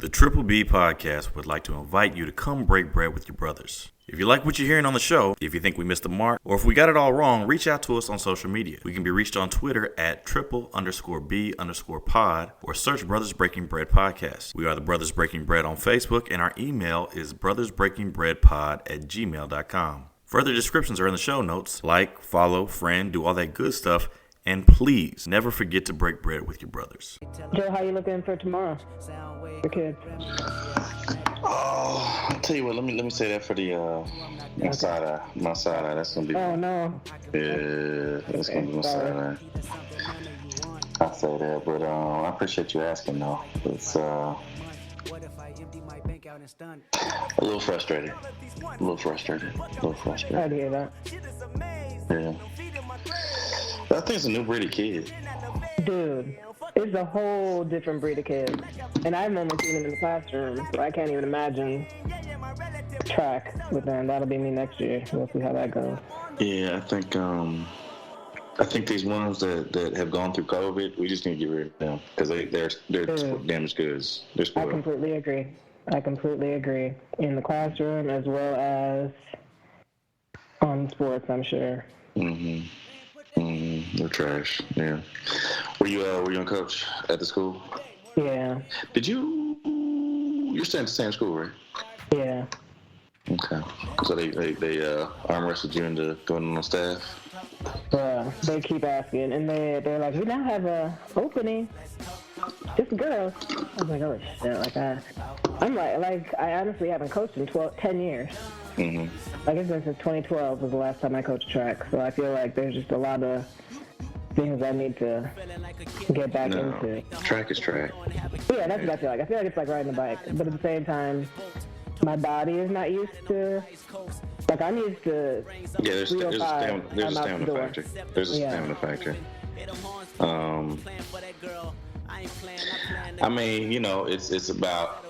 The Triple B Podcast would like to invite you to come break bread with your brothers. If you like what you're hearing on the show, if you think we missed the mark, or if we got it all wrong, reach out to us on social media. We can be reached on Twitter at triple_B_pod or search Brothers Breaking Bread Podcast. We are the Brothers Breaking Bread on Facebook, and our email is brothersbreakingbreadpod@gmail.com. Further descriptions are in the show notes. Like, follow, friend, do all that good stuff. And please, never forget to break bread with your brothers. Joe, how you looking for tomorrow? The kids. Oh, I'll tell you what. Let me say that for the my side eye. My side eye. That's gonna be. Oh no. Yeah, that's gonna be my side eye. I say that, but I appreciate you asking though. It's a little frustrated. A little frustrated. I hear that. Yeah. I think it's a new breed of kid. Dude, it's a whole different breed of kids. And I've only seen them in the classroom, so I can't even imagine track with them. That'll be me next year. We'll see how that goes. Yeah, I think these ones that have gone through COVID, we just need to get rid of them because they're damaged goods. They're spoiled. I completely agree. In the classroom as well as on sports, I'm sure. They're trash. Yeah. Were you a coach at the school? Yeah. You're staying at the same school, right? Yeah. Okay. So they arm wrestled you into going on staff? They keep asking, and they're like, we now have a opening. Just girls. I was like, oh shit, I'm like I honestly haven't coached in 10 years. Mm-hmm. Like it's been since 2012 was the last time I coached track, so I feel like there's just a lot of things I need to get back into. Track is track. Yeah, that's what I feel like. I feel like it's like riding a bike, but at the same time, my body is not used to. Like I'm used to. Yeah, there's a stamina factor. There's a stamina factor. I mean, it's about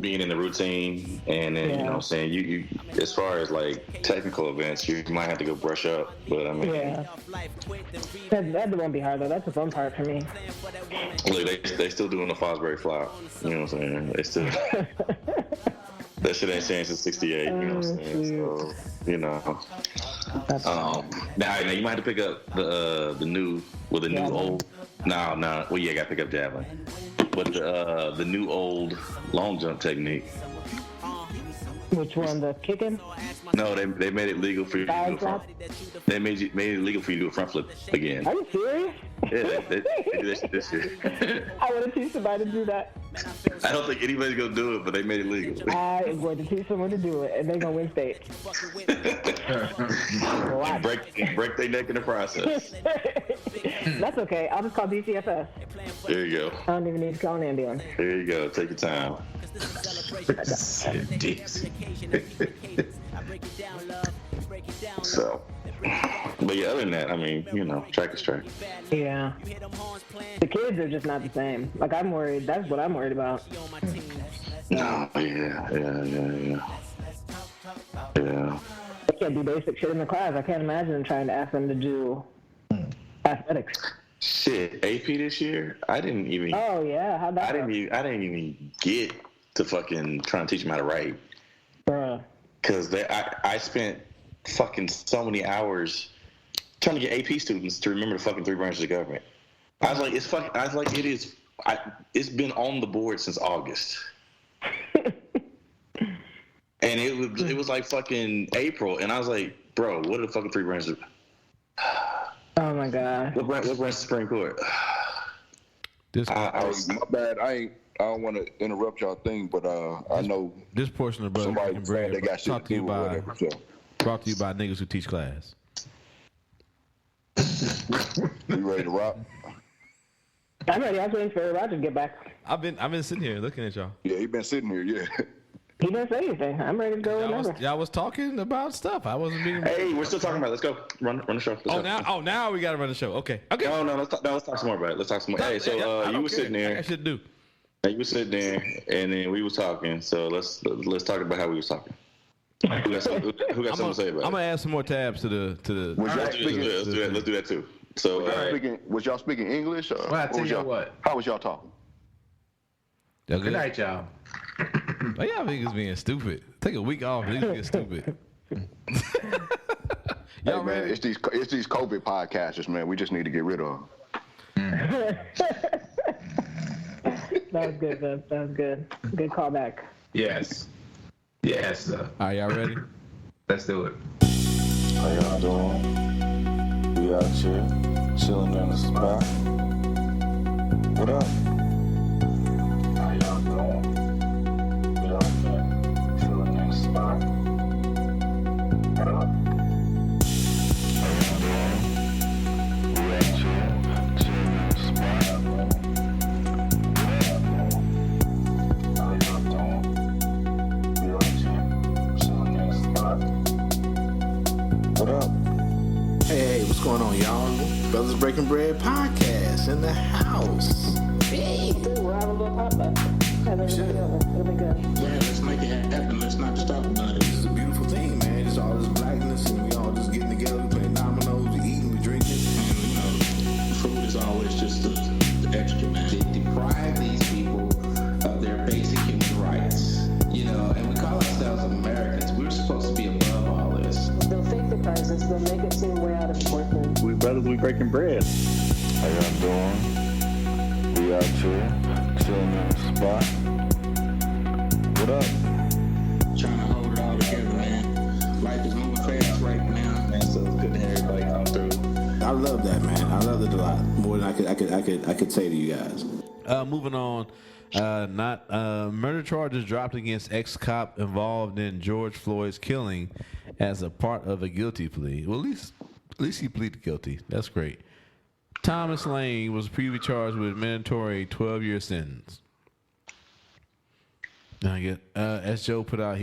being in the routine, and then you know what I'm saying, you as far as like technical events, you might have to go brush up, but I mean, that won't be hard though. That's the fun part for me. Look, they still doing the Fosbury flop. You know what I'm saying? They still that shit ain't changed since '68. You know what I'm saying? So now you might have to pick up the new old. No. Well, yeah, got to pick up javelin, but the new old long jump technique. Which one? The kicking? No, they made it legal for you to do a front. They made it legal for you to do a front flip again. Are you serious? Yeah, they did that this year. I want to teach somebody to do that. I don't think anybody's gonna do it, but they made it legal. I am going to teach someone to do it, and they're gonna win state. break their neck in the process. That's okay. I'll just call DCFS. There you go. I don't even need to call an ambulance. There you go. Take your time. So, but yeah, other than that, I mean, track is track. Yeah. The kids are just not the same. Like, I'm worried. That's what I'm worried about. No, yeah. They can't do basic shit in the class. I can't imagine trying to ask them to do athletics. Shit, AP this year, I didn't even. Oh yeah, how'd that? I didn't even get to fucking trying to teach them how to write. Bruh. Because I spent fucking so many hours trying to get AP students to remember the fucking 3 branches of government. I was like, it's been on the board since August. And it was like fucking April, and I was like, bro, what are the fucking 3 branches? Oh my god. What branch of Supreme Court? My bad. I don't want to interrupt y'all thing, but I know this portion of Brother Breaking Bread brought to you by niggas who teach class. You ready to rock? I'm ready. I was waiting for Roger to get back. I've been sitting here looking at y'all. Yeah, he been sitting here. Yeah. He didn't say anything. I'm ready to go whenever. Y'all was talking about stuff. I wasn't being. Hey, we're still talking about it. Let's go. Run the show. Now we gotta run the show. Okay. No, let's talk some more about it. Let's talk some more. Hey, so you were sitting there. I should do. You were sitting there, and then we was talking. So let's talk about how we was talking. Who got something to say about it? I'm gonna add some more tabs to the. Let's do that too. So was y'all speaking English? Or well, I tell you what. How was y'all talking? Good night, y'all. Like, y'all niggas being stupid. Take a week off. Niggas get stupid. Y'all man, ready? it's these COVID podcasters, man. We just need to get rid of them. That was good, man. That was good. Good callback. Yes. All right, y'all ready? Let's do it. How y'all doing? We out here, chilling in the spot. What up? How y'all doing? We out here, chilling in the spot. What up? How y'all doing? We out here, chilling in the spot. How y'all doing? We out here, chilling in the spot. What up? Hey, what's going on, y'all? Brothers Breaking Bread podcast in the house. Hey. We're having a little hot back. It'll be good. Yeah, let's make it happen. Let's not just talk about it. This is a beautiful thing, man. It's all this blackness, and we all just getting together, we playing dominoes, we eating, we drinking. And, you know, food is always just the extra, man. They deprive these people of their basic human rights, you know, and we call ourselves Americans. We're supposed to be above all this. They'll fake the crisis. They'll make it seem way out of proportion. We brothers, we breaking bread. How y'all doing? We out here, chilling in the spot. What up? Trying to hold it all together, man. Life is moving fast right now, man. So it's good to have everybody come through. I love that, man. I love it a lot more than I could say to you guys. Moving on. Murder charges dropped against ex-cop involved in George Floyd's killing as a part of a guilty plea. Well, at least he pleaded guilty. That's great. Thomas Lane was previously charged with a mandatory 12-year sentence. Now, as Joe put out,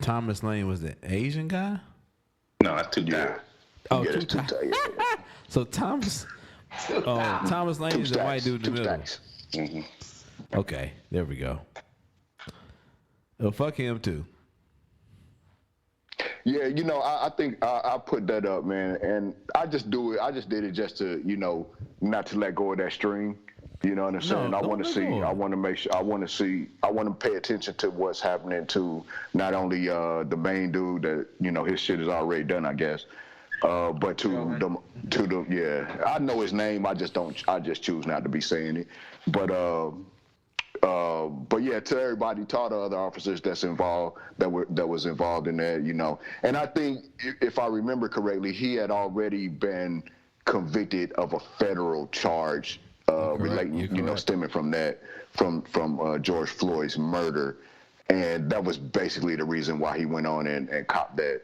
Thomas Lane was the Asian guy? No, that's two guys. Oh, Yeah, two it's two times. times. So Thomas Lane is the white dude in the middle. Mm-hmm. Okay, there we go. Well, fuck him too. Yeah, you know, I think I put that up, man, and I just do it. I just did it just to, you know, not to let go of that string. You know what I'm saying? I want to see. I want to make sure. I want to see. I want to pay attention to what's happening to not only the main dude that, you know, his shit is already done, I guess, but to the yeah. I know his name. I just choose not to be saying it. But yeah, to everybody, to all the other officers that's involved, that was involved in that, you know. And I think, if I remember correctly, he had already been convicted of a federal charge relating, you know, stemming from that, from George Floyd's murder, and that was basically the reason why he went on and copped that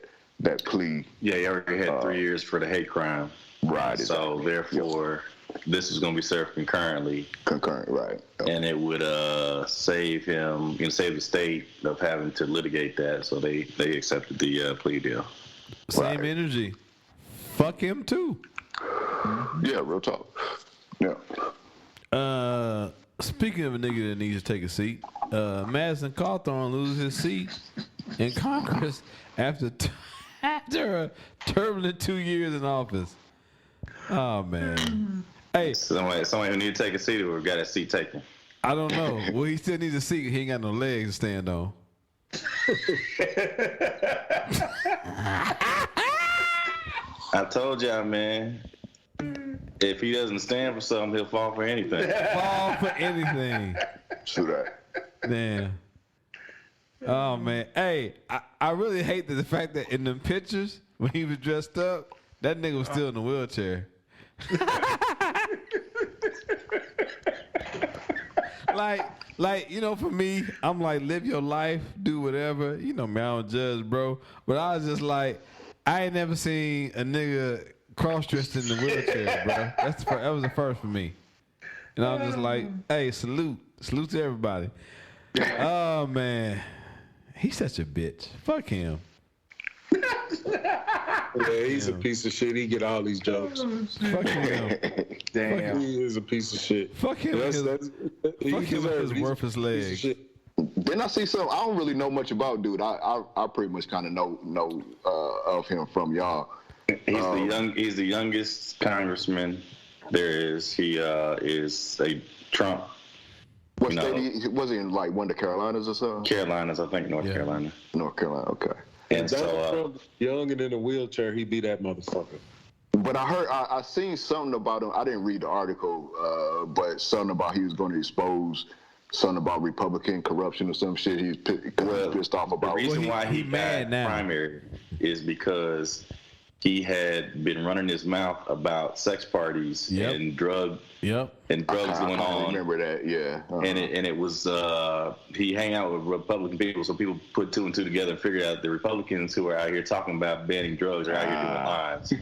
plea. Yeah, he already had 3 years for the hate crime. Right. So therefore, this is going to be served concurrently. Concurrent, right. Okay. And it would save him, save the state of having to litigate that. So they accepted the plea deal. Same Right. energy. Fuck him too. Yeah, real talk. Yeah. Speaking of a nigga that needs to take a seat, Madison Cawthorn loses his seat in Congress after a turbulent 2 years in office. Oh man. Hey, Somebody who need to take a seat or got a seat taken. I don't know. Well, he still needs a seat. He ain't got no legs to stand on. I told y'all, man. If he doesn't stand for something, he'll fall for anything. Fall for anything. True that. Damn. Oh man. Hey, I really hate the fact that in them pictures when he was dressed up, that nigga was still in the wheelchair. Like, you know, for me, I'm like, live your life, do whatever. You know me, I don't judge, bro. But I was just like, I ain't never seen a nigga cross-dressed in the wheelchair, bro. That was the first for me. And I was just like, hey, salute to everybody. Oh man, he's such a bitch. Fuck him. Yeah, he's a piece of shit. He get all these jokes. Fuck him. Damn. He is a piece of shit. Fuck him. Fuck him with his worthless legs. Then I see some. I don't really know much about dude. I pretty much kind of know of him from y'all. He's the youngest congressman there is. He is a Trump What state was he in? Like one of the Carolinas or something? Carolinas, I think North Carolina. North Carolina, okay. And Donald Trump, young and in a wheelchair, he be that motherfucker. But I heard, I seen something about him. I didn't read the article, but something about he was going to expose something about Republican corruption or some shit. He's pissed off about. The reason why he mad got now. primary is because he had been running his mouth about sex parties and drugs going on. I remember that, yeah. And it was he hang out with Republican people, so people put two and two together and figured out the Republicans who are out here talking about banning drugs are out here doing lines,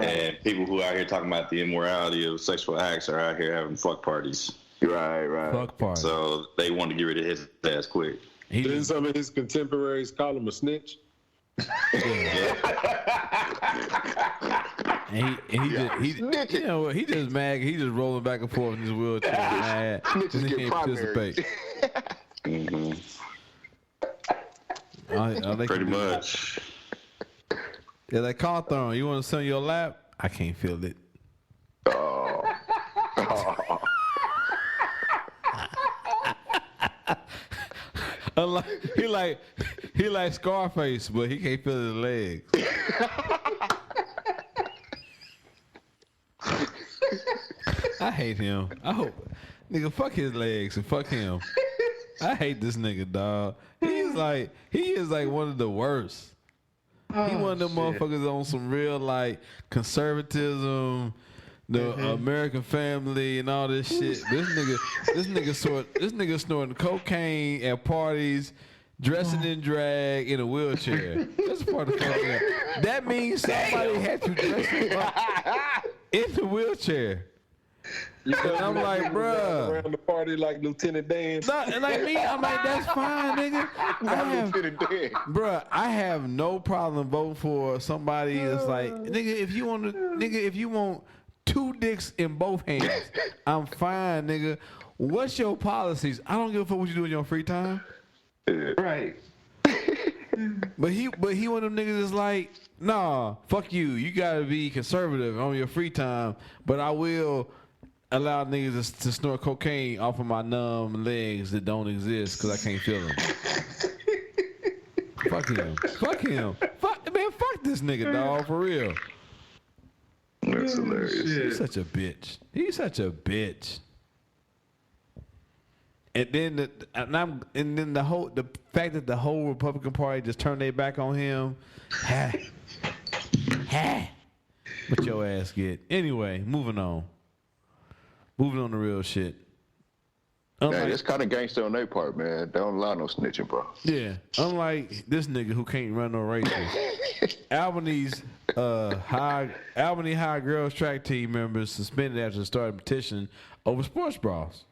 and people who are out here talking about the immorality of sexual acts are out here having fuck parties. Right. Fuck party. So they wanted to get rid of his ass quick. Didn't some of his contemporaries call him a snitch? And he you know what? He just mad. He just rolling back and forth in his wheelchair. Mad. Snitches He get can't primary. participate. Pretty much. Yeah, like Cawthorn, you want to sit on your lap? I can't feel it. He like Scarface, but he can't feel his legs. I hate him. I hope nigga fuck his legs and fuck him. I hate this nigga, dog. He is like one of the worst. He one of them motherfuckers on some real like conservatism, the American family and all this shit. This nigga snorting cocaine at parties, dressing in drag in a wheelchair. That's part of fucking. That means somebody had to dress him up in the wheelchair. And I'm like, bruh. Around the party like Lieutenant Dan. And like me, I'm like, that's fine, nigga. I have no problem voting for somebody that's like, if you want two dicks in both hands, I'm fine, nigga. What's your policies? I don't give a fuck what you do in your free time. Right. But he one of them niggas that's like, nah, fuck you. You gotta be conservative on your free time, but I will allow niggas to snort cocaine off of my numb legs that don't exist because I can't feel them. Fuck him. Fuck this nigga, dog, for real. That's hilarious. He's such a bitch. And then the fact that the whole Republican Party just turned their back on him. What your ass get? Anyway, moving on to real shit. Man, it's kind of gangster on their part, man. They don't allow no snitching, bro. Yeah, unlike this nigga who can't run no races. Albany High girls track team members suspended after starting a petition over sports bras.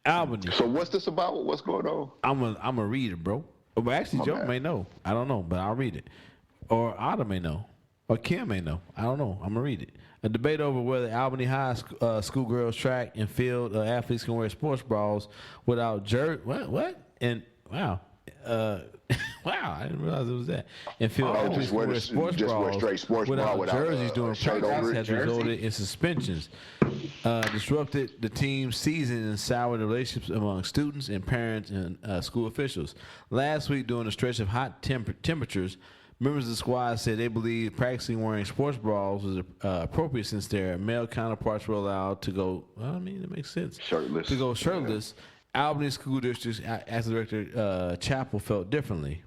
Albany. So what's this about? What's going on? I'm a read it, bro. But actually, Joe may know. I don't know, but I'll read it. Or Otta may know. Or Kim may know. I don't know. I'm going to read it. A debate over whether Albany High schoolgirls track and field athletes can wear sports bras without what? And wow. Wow, I didn't realize it was that. And field athletes can wear sports bras without jerseys during practice has resulted in suspensions, disrupted the team's season and soured the relationships among students and parents and school officials. Last week, during a stretch of hot temperatures, members of the squad said they believe practicing wearing sports bras was appropriate since their male counterparts were allowed to go. Well, I mean, it makes sense. Shirtless. Albany School District's Athletic Director Chappell felt differently.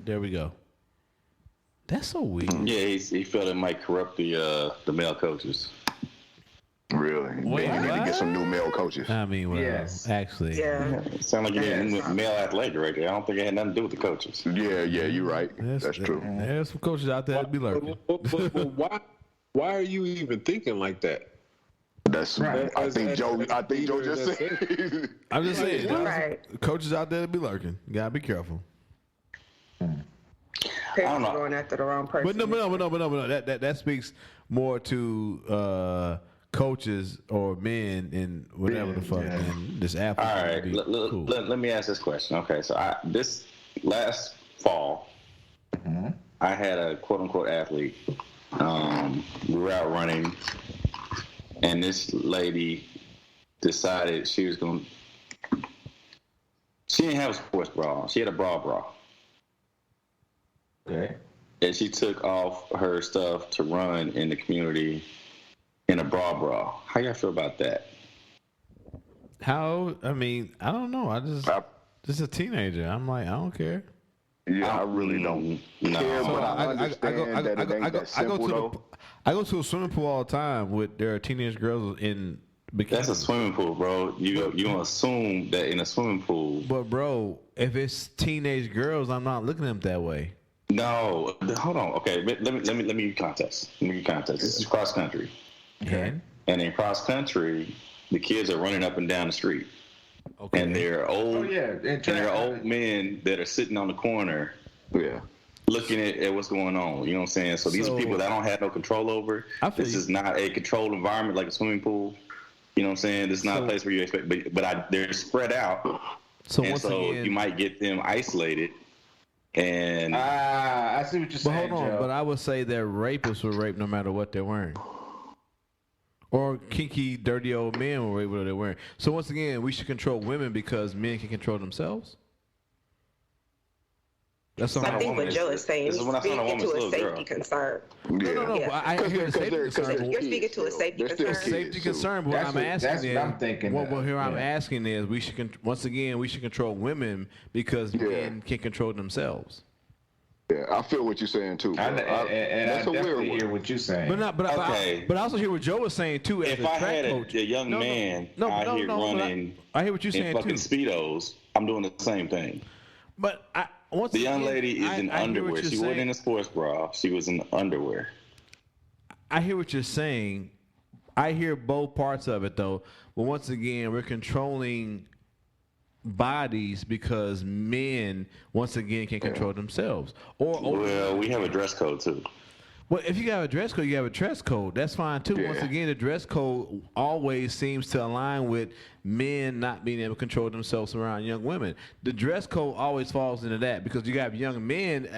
There we go. That's so weird. Yeah, he felt it might corrupt the male coaches. Really? Wait, you need to get some new male coaches. I mean, well, Yes. actually. Yeah. It sounded like you had a male athlete right there. I don't think it had nothing to do with the coaches. Yeah, you're right. That's true. There's some coaches out there that be lurking. But why are you even thinking like that? That's right. I think Joe just said. I'm just saying, there's Right. some coaches out there that be lurking. You gotta be careful. Parents are going after the wrong person. But no. That speaks more to coaches or men and whatever the fuck than this athlete. All right, let me ask this question. Okay, so this last fall, I had a quote-unquote athlete. We were out running, and this lady decided she was going to... She didn't have a sports bra on. She had a bra. Okay. And she took off her stuff to run in the community in a bra. How y'all feel about that? How? I mean, I don't know. Just a teenager. I'm like, I don't care. Yeah, I really don't care, but I understand that it ain't that simple, though. I go to a swimming pool all the time there are teenage girls in bikinis. That's a swimming pool, bro. You assume that in a swimming pool. But bro, if it's teenage girls, I'm not looking at them that way. No, hold on. Okay, let me give you context. This is cross country. Okay. And in cross country, the kids are running up and down the street. Okay. And they're old. They're old men that are sitting on the corner. Yeah. Looking at what's going on. You know what I'm saying? So these are people that I don't have no control over. This is not a controlled environment like a swimming pool. You know what I'm saying? This is not a place where you expect, but they're spread out. So you might get them isolated. And I see what you're saying. But hold on, but I would say that rapists will rape no matter what they're wearing. Or kinky, dirty old men will rape what they're wearing. So once again, we should control women because men can control themselves. That's all. I think what Joe is saying, he's speaking to a safety concern. No. Yeah. I hear the safety concern. You're speaking to a safety concern. Safety concern. But what I'm asking is, we should we should control women because men can control themselves. Yeah, I feel what you're saying too. And I definitely hear what you're saying. But I also hear what Joe was saying too. As if I had a young man out here running, I hear what you're saying in fucking Speedos, I'm doing the same thing. But the young lady is in underwear. She wasn't in a sports bra. She was in underwear. I hear what you're saying. I hear both parts of it, though. But once again, we're controlling bodies because men, once again, can control themselves. Well, we have a dress code, too. Well, if you have a dress code, you have a dress code. That's fine, too. Yeah. Once again, the dress code always seems to align with men not being able to control themselves around young women. The dress code always falls into that because you have young men,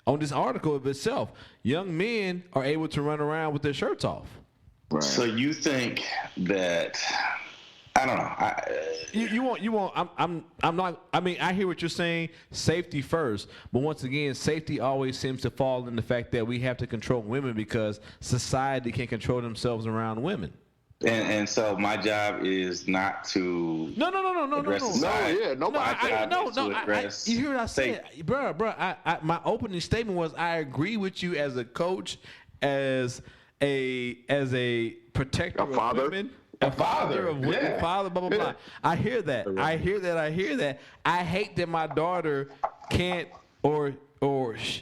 on this article of itself, young men are able to run around with their shirts off. Right. So you think that... I don't know. You want. I'm not. I mean, I hear what you're saying. Safety first, but once again, safety always seems to fall in the fact that we have to control women because society can't control themselves around women. And so my job is not to no. You hear what I said, bro? My opening statement was I agree with you as a coach, as a protector of women. A father of women, father, blah, blah, blah. I hear that. I hear that. I hate that my daughter can't or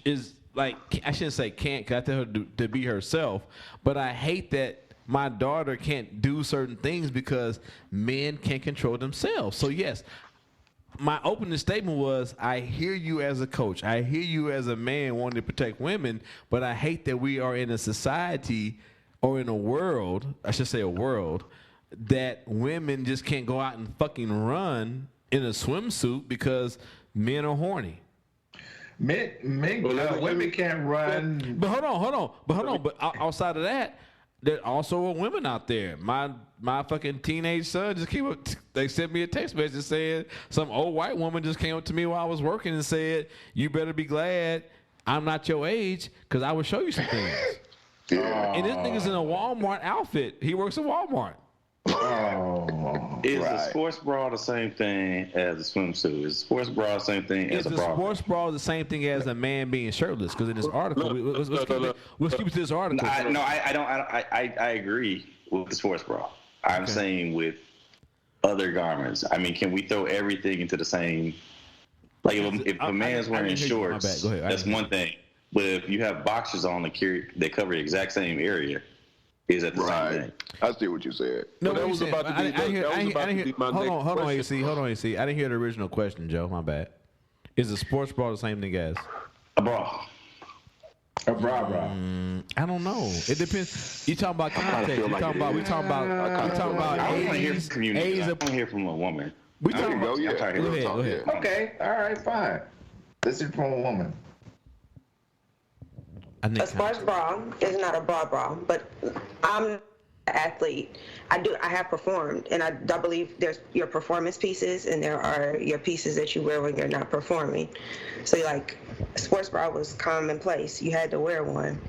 is like, I shouldn't say can't because I tell her to be herself, but I hate that my daughter can't do certain things because men can't control themselves. So, yes, my opening statement was I hear you as a coach. I hear you as a man wanting to protect women, but I hate that we are in a society or in a world, I should say a world, that women just can't go out and fucking run in a swimsuit because men are horny. Women can't run. But hold on. But outside of that, there also are women out there. My fucking teenage son just came up. They sent me a text message saying some old white woman just came up to me while I was working and said, "You better be glad I'm not your age because I will show you some things." And this nigga's in a Walmart outfit. He works at Walmart. Is the sports bra the same thing as a swimsuit? Is the sports bra the same thing as a bra? Is the sports bra the same thing as a man being shirtless? Because in this article, let's keep it to this article. I agree with the sports bra. I'm saying with other garments. I mean, can we throw everything into the same? Like if a man's wearing shorts, that's one thing. But if you have boxers on that cover the exact same area, is that the same thing? I see what you said. No, that was about to be my next question. Hold on, AC. I didn't hear the original question, Joe. My bad. Is the sports bra the same thing as a bra? A bra. I don't know. It depends. You talking about context? We talking about I want to hear from you. I want to hear from a woman. We talking about. Go ahead. Okay. All right. Fine. This is from a woman. A sports bra is not a bra, but I'm athlete, I have performed, and I believe there's your performance pieces and there are your pieces that you wear when you're not performing. So like sports bra was commonplace. You had to wear one.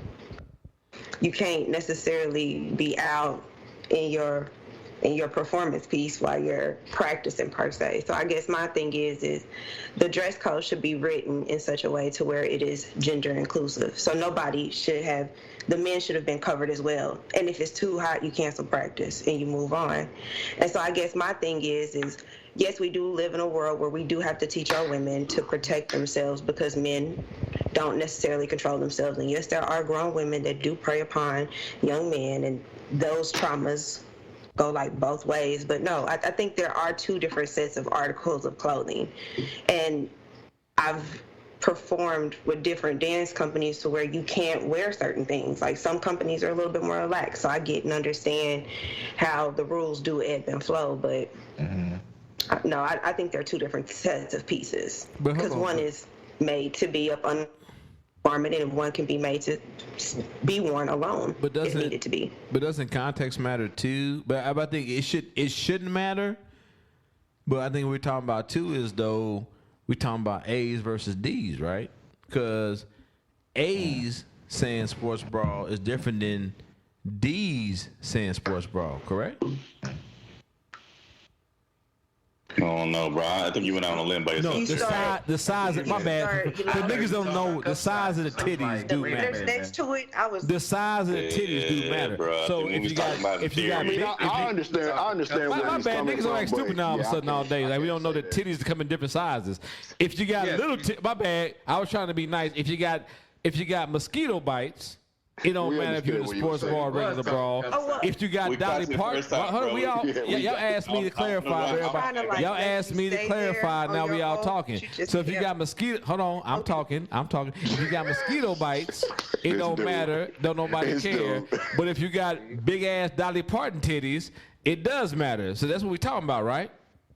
You can't necessarily be out in your performance piece while you're practicing per se. So I guess my thing is the dress code should be written in such a way to where it is gender inclusive. So nobody should have, the men should have been covered as well. And if it's too hot, you cancel practice and you move on. And so I guess my thing is yes, we do live in a world where we do have to teach our women to protect themselves because men don't necessarily control themselves. And yes, there are grown women that do prey upon young men, and those traumas go like both ways. But no, I think there are two different sets of articles of clothing. And I've performed with different dance companies to where you can't wear certain things. Like some companies are a little bit more relaxed. So I get and understand how the rules do ebb and flow. But no, I think there are two different sets of pieces. Because one is made to be up on garment and one can be made to be worn alone if needed to be. But doesn't context matter too? But I think it shouldn't matter. But I think what we're talking about too is though we're talking about A's versus D's, right? Because A's saying sports bra is different than D's saying sports bra, correct? I don't know, bro. I think you went out on a limb by yourself. No, the size of my bad. The niggas don't know the size of the titties do matter. Next to it, the size of the titties do matter. Bro, so if you got I understand my bad, niggas don't act stupid now all of a sudden all day. Like we don't know that titties come in different sizes. If you got little my bad, I was trying to be nice. If you got mosquito bites, it don't matter if you're in a sports bra or regular bra. If you got Dolly Parton, y'all asked me to clarify. Y'all asked me to clarify. Now we all talking. So if you got mosquito, hold on, I'm talking. If you got mosquito bites, it don't matter. Don't nobody care. But if you got big ass Dolly Parton titties, it does matter. So that's what we're talking about, right?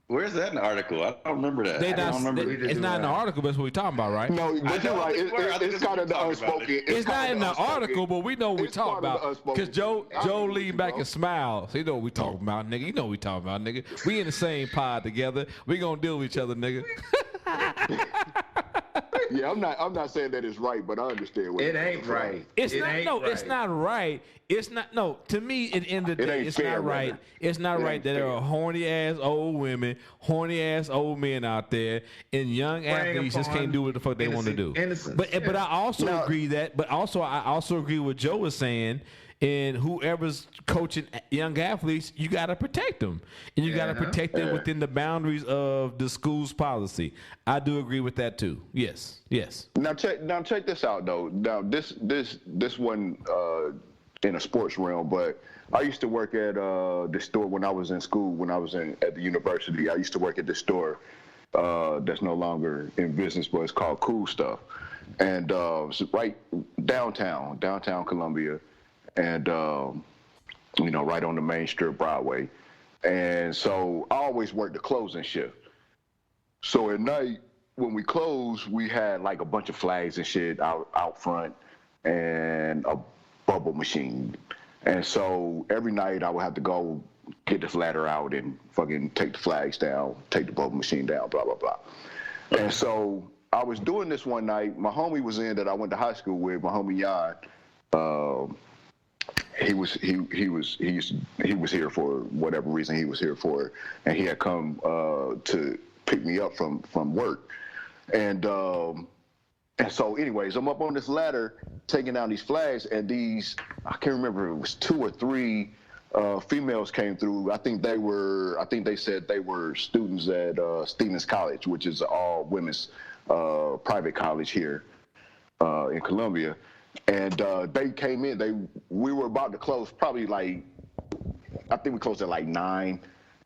Where's that in the article? I don't remember that. It's not in the article, but that's what we're talking about, right? No, but you're right. It's kind of the unspoken. It's not in the article, but we know what we're talking about. Because Joe leaned back and smiled. So you know what we talking about, nigga. You know what we talking about, nigga. We in the same pod together. We gonna deal with each other, nigga. Yeah, I'm not saying that it's right, but I understand what it ain't right. It's not right. It's not. No, to me, at the end of the day, it's not right. It's not right that there are horny ass old women, horny ass old men out there, and young athletes just can't do what the fuck they want to do. But I also agree that. But also, I also agree with Joe was saying. And whoever's coaching young athletes, you got to protect them. And you got to protect them within the boundaries of the school's policy. I do agree with that too. Yes. Now check this out though. Now this wasn't in a sports realm, but I used to work at this store when I was in school. When I was at the university, I used to work at this store that's no longer in business, but it's called Cool Stuff, and it's right downtown Columbia. And, right on the Main Strip, Broadway. And so I always worked the closing shift. So at night, when we closed, we had like a bunch of flags and shit out front and a bubble machine. And so every night I would have to go get this ladder out and fucking take the flags down, take the bubble machine down, blah, blah, blah. And so I was doing this one night. My homie was in that I went to high school with, my homie Jan. He was here for whatever reason he was here for, and he had come to pick me up from work, and so anyways, I'm up on this ladder taking down these flags, and these, I can't remember if it was 2 or 3 females came through. I think they said they were students at Stevens College, which is all women's private college here in Columbia. And they came in. We were about to close, probably like, I think we closed at like 9,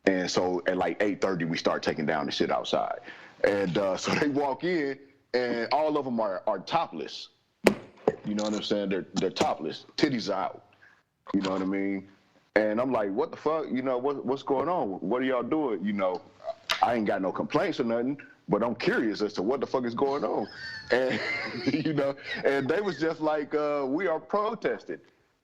and so at like 8:30 we start taking down the shit outside. And so they walk in, and all of them are topless. You know what I'm saying? They're topless, titties out. You know what I mean? And I'm like, what the fuck? You know, what's going on? What are y'all doing? You know, I ain't got no complaints or nothing, but I'm curious as to what the fuck is going on. And, and they was just like, we are protesting.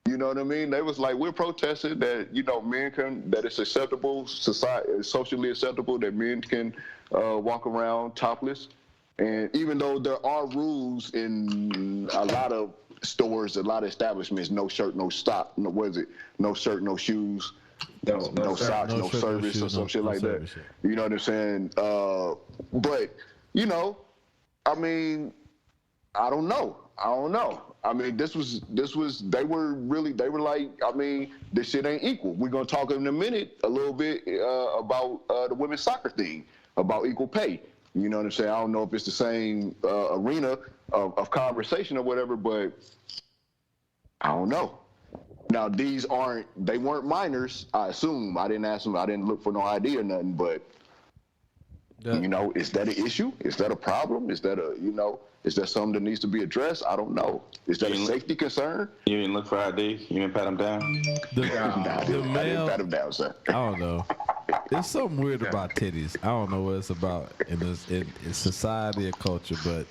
You know what I mean? They was like, we're protesting that, men can, that it's acceptable, socially acceptable that men can walk around topless. And even though there are rules in a lot of stores, a lot of establishments, no shirt, no stock, no shirt, no shoes, no socks, no service, or some shit like that. You know what I'm saying? But, I mean, I don't know. I mean, they were like, I mean, this shit ain't equal. We're going to talk in a minute a little bit about the women's soccer thing, about equal pay. You know what I'm saying? I don't know if it's the same arena of conversation or whatever, but I don't know. Now, they weren't minors, I assume. I didn't ask them, I didn't look for no ID or nothing, but, is that an issue? Is that a problem? Is that is that something that needs to be addressed? I don't know. Is that a safety concern? You didn't look for ID? You didn't pat him down? I didn't pat him down, sir. I don't know. There's something weird about titties. I don't know what it's about in society or culture, but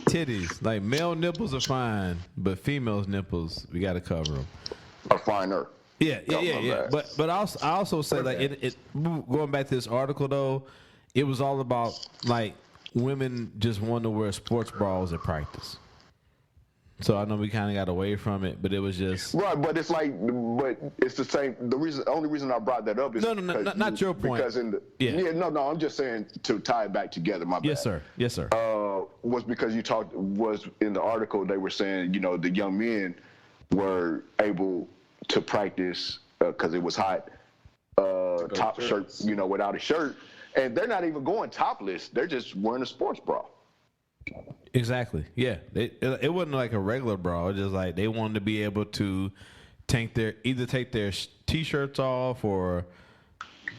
titties, like male nipples are fine, but females' nipples, we got to cover them. Are finer. Yeah. But I also say, like, going back to this article though, it was all about like women just wanting to wear sports bras at practice. So I know we kind of got away from it, but it was just right. But it's like, it's the same. The only reason I brought that up is not your point. Because I'm just saying to tie it back together. My bad. Yes, sir. Was because was in the article they were saying the young men were able to practice because it was hot, top shirt, without a shirt, and they're not even going topless. They're just wearing a sports bra. Exactly. Yeah. It wasn't like a regular bra. It was just like they wanted to be able to take their t-shirts off or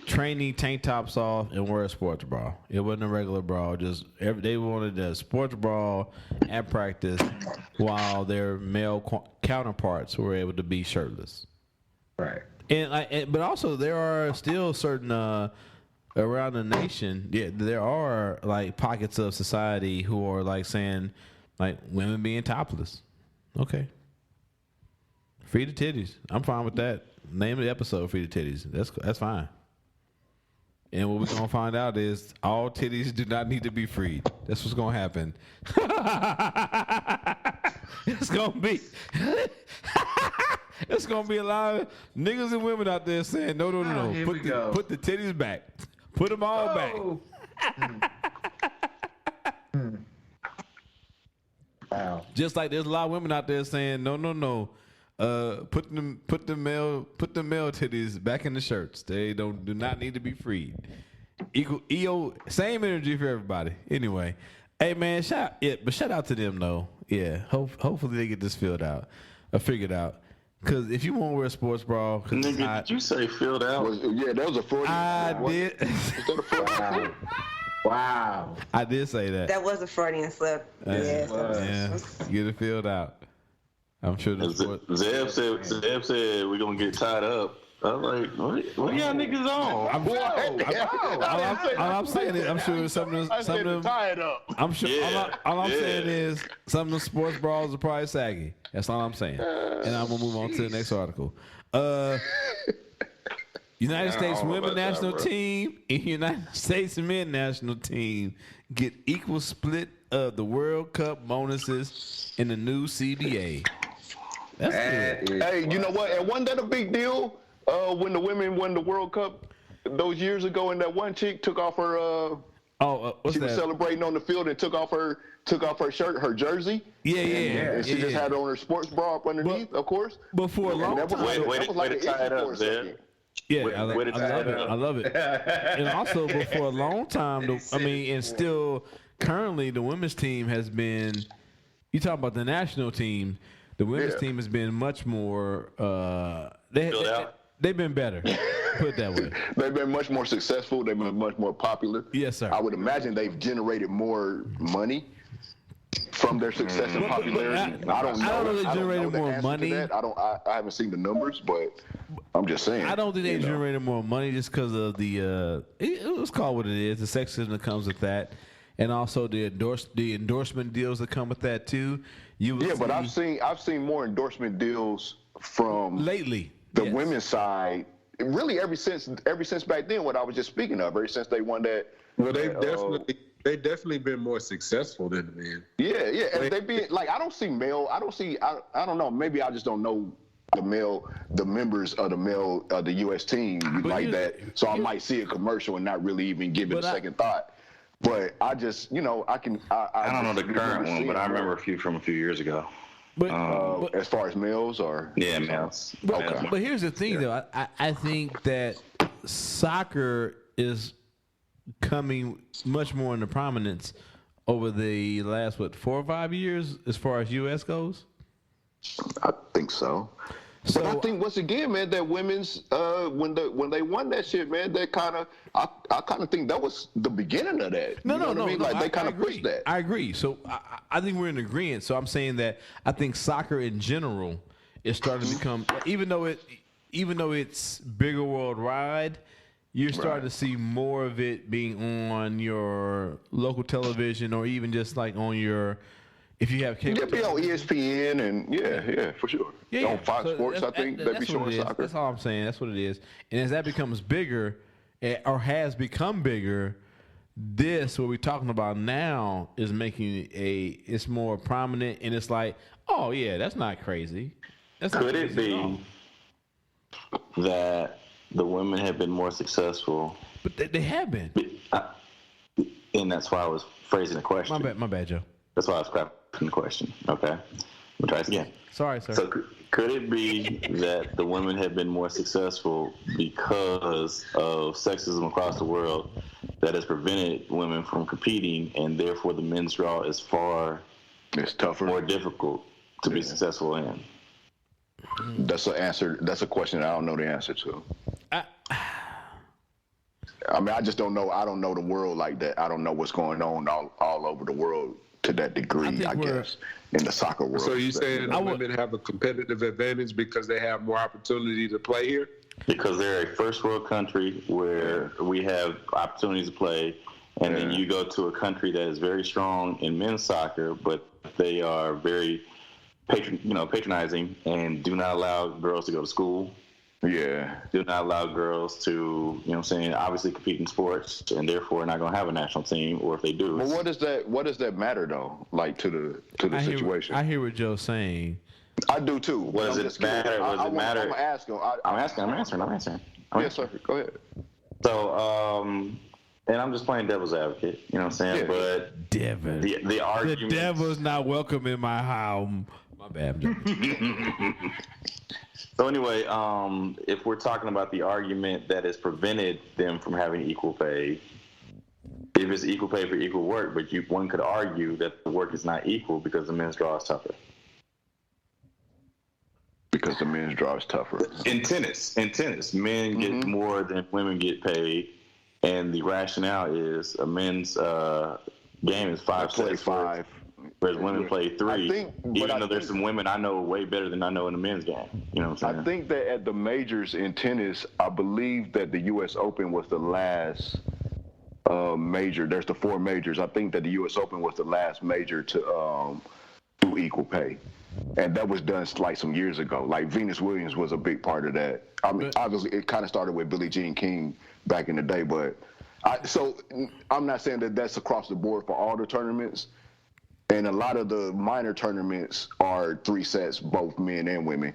training tank tops off and wear a sports bra. It wasn't a regular bra. They wanted a sports bra at practice while their male counterparts were able to be shirtless. Right. But also there are still certain around the nation, there are like pockets of society who are like saying, like women being topless. Okay, free the titties. I'm fine with that. Name of the episode: Free the Titties. That's fine. And what we're gonna find out is all titties do not need to be freed. That's what's gonna happen. It's gonna be. It's gonna be a lot of niggas and women out there saying, no. Put the titties back. Put them all back. Wow. Just like there's a lot of women out there saying, no. Put the male titties back in the shirts. They do not need to be freed. Equal, same energy for everybody. Anyway, hey man, shout out to them though. Yeah, hopefully they get this figured out. Because if you want to wear a sports bra, nigga, did you say filled out? That was a Freudian. I did. Wow. I did say that. That was a Freudian slip. Yeah, get it filled out. I'm sure Zeb said we're gonna get tied up. I'm like, what y'all niggas on? All I'm saying is, I'm sure some of them tie it up. I'm sure. All I'm saying is some of the sports bras are probably saggy. That's all I'm saying. And I'm gonna move on to the next article. United States women national team and United States men national team get equal split of the World Cup bonuses in the new CBA. That's good. Hey, you know what? And wasn't that a big deal when the women won the World Cup those years ago? And that one chick took off her. She was celebrating on the field and took off her shirt, her jersey. And she just had on her sports bra up underneath, of course. Before a long time. Way to tie it up, Zeb. Yeah, I love it. And also, before a long time, and still currently, the women's team has been. You talk about the national team. The women's team has been much more. They've been better. Put it that way. They've been much more successful. They've been much more popular. Yes, sir. I would imagine they've generated more money from their success and popularity. I don't know they generated more money. I haven't seen the numbers, but I'm just saying. I don't think they generated more money just because of the. Let's call it what it is. The sexism that comes with that, and also the endorsement deals that come with that too. But I've seen more endorsement deals from lately the women's side. Really, ever since back then, what I was just speaking of, ever since they won that. Well, they definitely been more successful than the men. Yeah. And they be like, I don't don't know. Maybe I just don't know the members of the U.S. team like that. So I might see a commercial and not really even give it a second thought. But I just, I don't know the current one, but I remember a few from a few years ago. But as far as males males. But here's the thing, though. I think that soccer is coming much more into prominence over the last 4 or 5 years as far as U.S. goes. I think so. But I think once again, man, that women's when they won that shit, man, I kind of think that was the beginning of that. No, I mean? Like they kind of pushed that. I agree. So I think we're in agreement. So I'm saying that I think soccer in general is starting to become, even though it's bigger worldwide, you're starting to see more of it being on your local television or even just like on your. If you have cable, be on ESPN and for sure. On Fox Sports, I think they'd be showing soccer. That's all I'm saying. That's what it is. And as that becomes bigger, or has become bigger, this what we're talking about now is making it's more prominent, and it's like, oh yeah, that's not crazy. Could it be that the women have been more successful? But they have been. And that's why I was phrasing the question. My bad, Joe. That's why I was crafting the question. Okay. We'll try this again. Sorry, sir. So could it be that the women have been more successful because of sexism across the world that has prevented women from competing, and therefore the men's draw is it's tougher, more difficult to be successful in? That's an answer. That's a question that I don't know the answer to. I mean, I just don't know. I don't know the world like that. I don't know what's going on all over the world to that degree, I guess, in the soccer world. So you saying women have a competitive advantage because they have more opportunity to play here? Because they're a first world country where we have opportunities to play, and then you go to a country that is very strong in men's soccer, but they are very patronizing and do not allow girls to go to school. Yeah. Do not allow girls to, obviously compete in sports, and therefore not going to have a national team, or if they do. But what does that matter though? Like to the situation. I hear what Joe's saying. I do too. What does it matter? What does it matter? I'm gonna ask him. I'm answering. Yes, sir. Go ahead. So, and I'm just playing devil's advocate. You know what I'm saying? Yeah. But Devin, the argument. The devil's not welcome in my house. My bad. So anyway, if we're talking about the argument that has prevented them from having equal pay, if it's equal pay for equal work, but one could argue that the work is not equal because the men's draw is tougher. Because the men's draw is tougher. In tennis, men get more than women get paid, and the rationale is a men's game is 5 sets, 5. Whereas women play 3, even though there's some women I know way better than I know in the men's game. You know what I'm saying? I think that at the majors in tennis, I believe that the U.S. Open was the last major. There's the 4 majors. I think that the U.S. Open was the last major to do equal pay. And that was done like some years ago. Like Venus Williams was a big part of that. I mean, obviously it kind of started with Billie Jean King back in the day, but so I'm not saying that that's across the board for all the tournaments. And a lot of the minor tournaments are 3 sets, both men and women.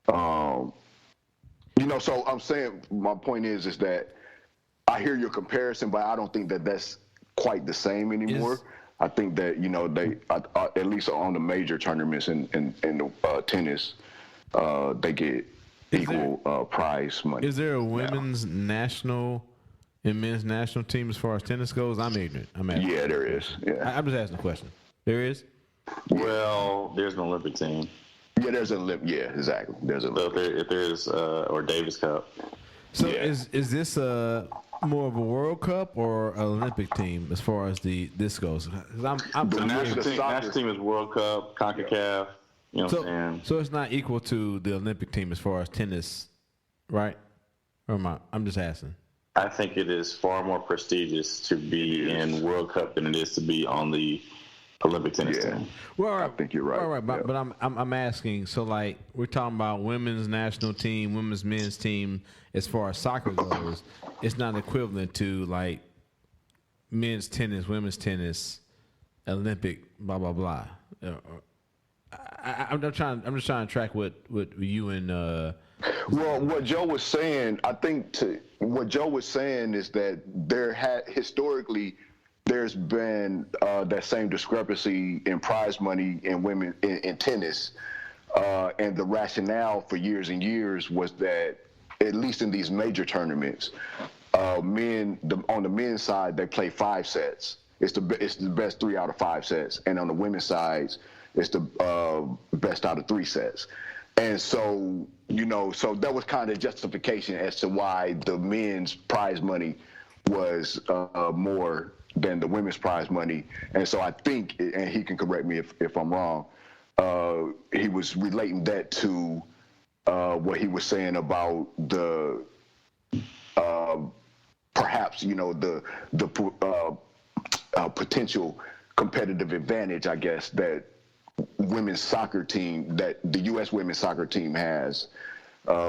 So I'm saying my point is that I hear your comparison, but I don't think that that's quite the same anymore. I think that, they, at least on the major tournaments in the tennis, they get equal prize money. Is there a women's national and men's national team as far as tennis goes? I'm ignorant. Yeah, there is. Yeah. I'm just asking a question. There is? Well, there's an Olympic team. Yeah, there's an Olympic. Yeah, exactly. There's an Olympic. If there's or Davis Cup. So is this more of a World Cup or an Olympic team as far as this goes? The national team is World Cup, CONCACAF. You know what I'm saying? So it's not equal to the Olympic team as far as tennis, right? Or I'm just asking. I think it is far more prestigious to be in World Cup than it is to be on the Olympic tennis team. Well, I think you're right. Right, but I'm asking. So, like, we're talking about women's national team, women's men's team. As far as soccer goes, it's not equivalent to like men's tennis, women's tennis, Olympic, blah blah blah. I'm just trying to track what you and. Well, what Joe was saying, I think what Joe was saying is that historically there's been that same discrepancy in prize money in women in tennis, and the rationale for years and years was that at least in these major tournaments, on the men's side they play 5 sets. It's the best 3 out of 5 sets, and on the women's side, it's the best out of 3 sets. And so, so that was kind of justification as to why the men's prize money was more than the women's prize money. And so I think, and he can correct me if I'm wrong, he was relating that to what he was saying about the perhaps, the potential competitive advantage, I guess, that women's soccer team, that the U.S. women's soccer team has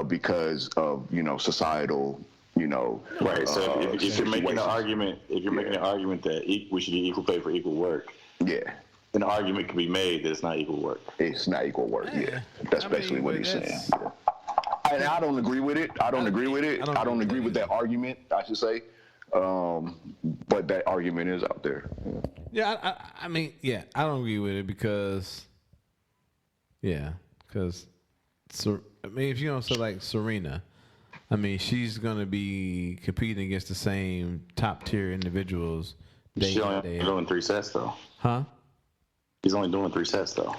because of, societal, Right. So if you're making an argument, that we should get equal pay for equal work, an argument can be made that it's not equal work. It's not equal work. Yeah, that's basically what he's saying. And I don't agree with it. I don't agree with that argument, I should say. But that argument is out there. I mean, I don't agree with it because so I mean, if you don't say like Serena, I mean, she's gonna be competing against the same top tier individuals. She's only doing 3 sets though. Huh? He's only doing 3 sets though.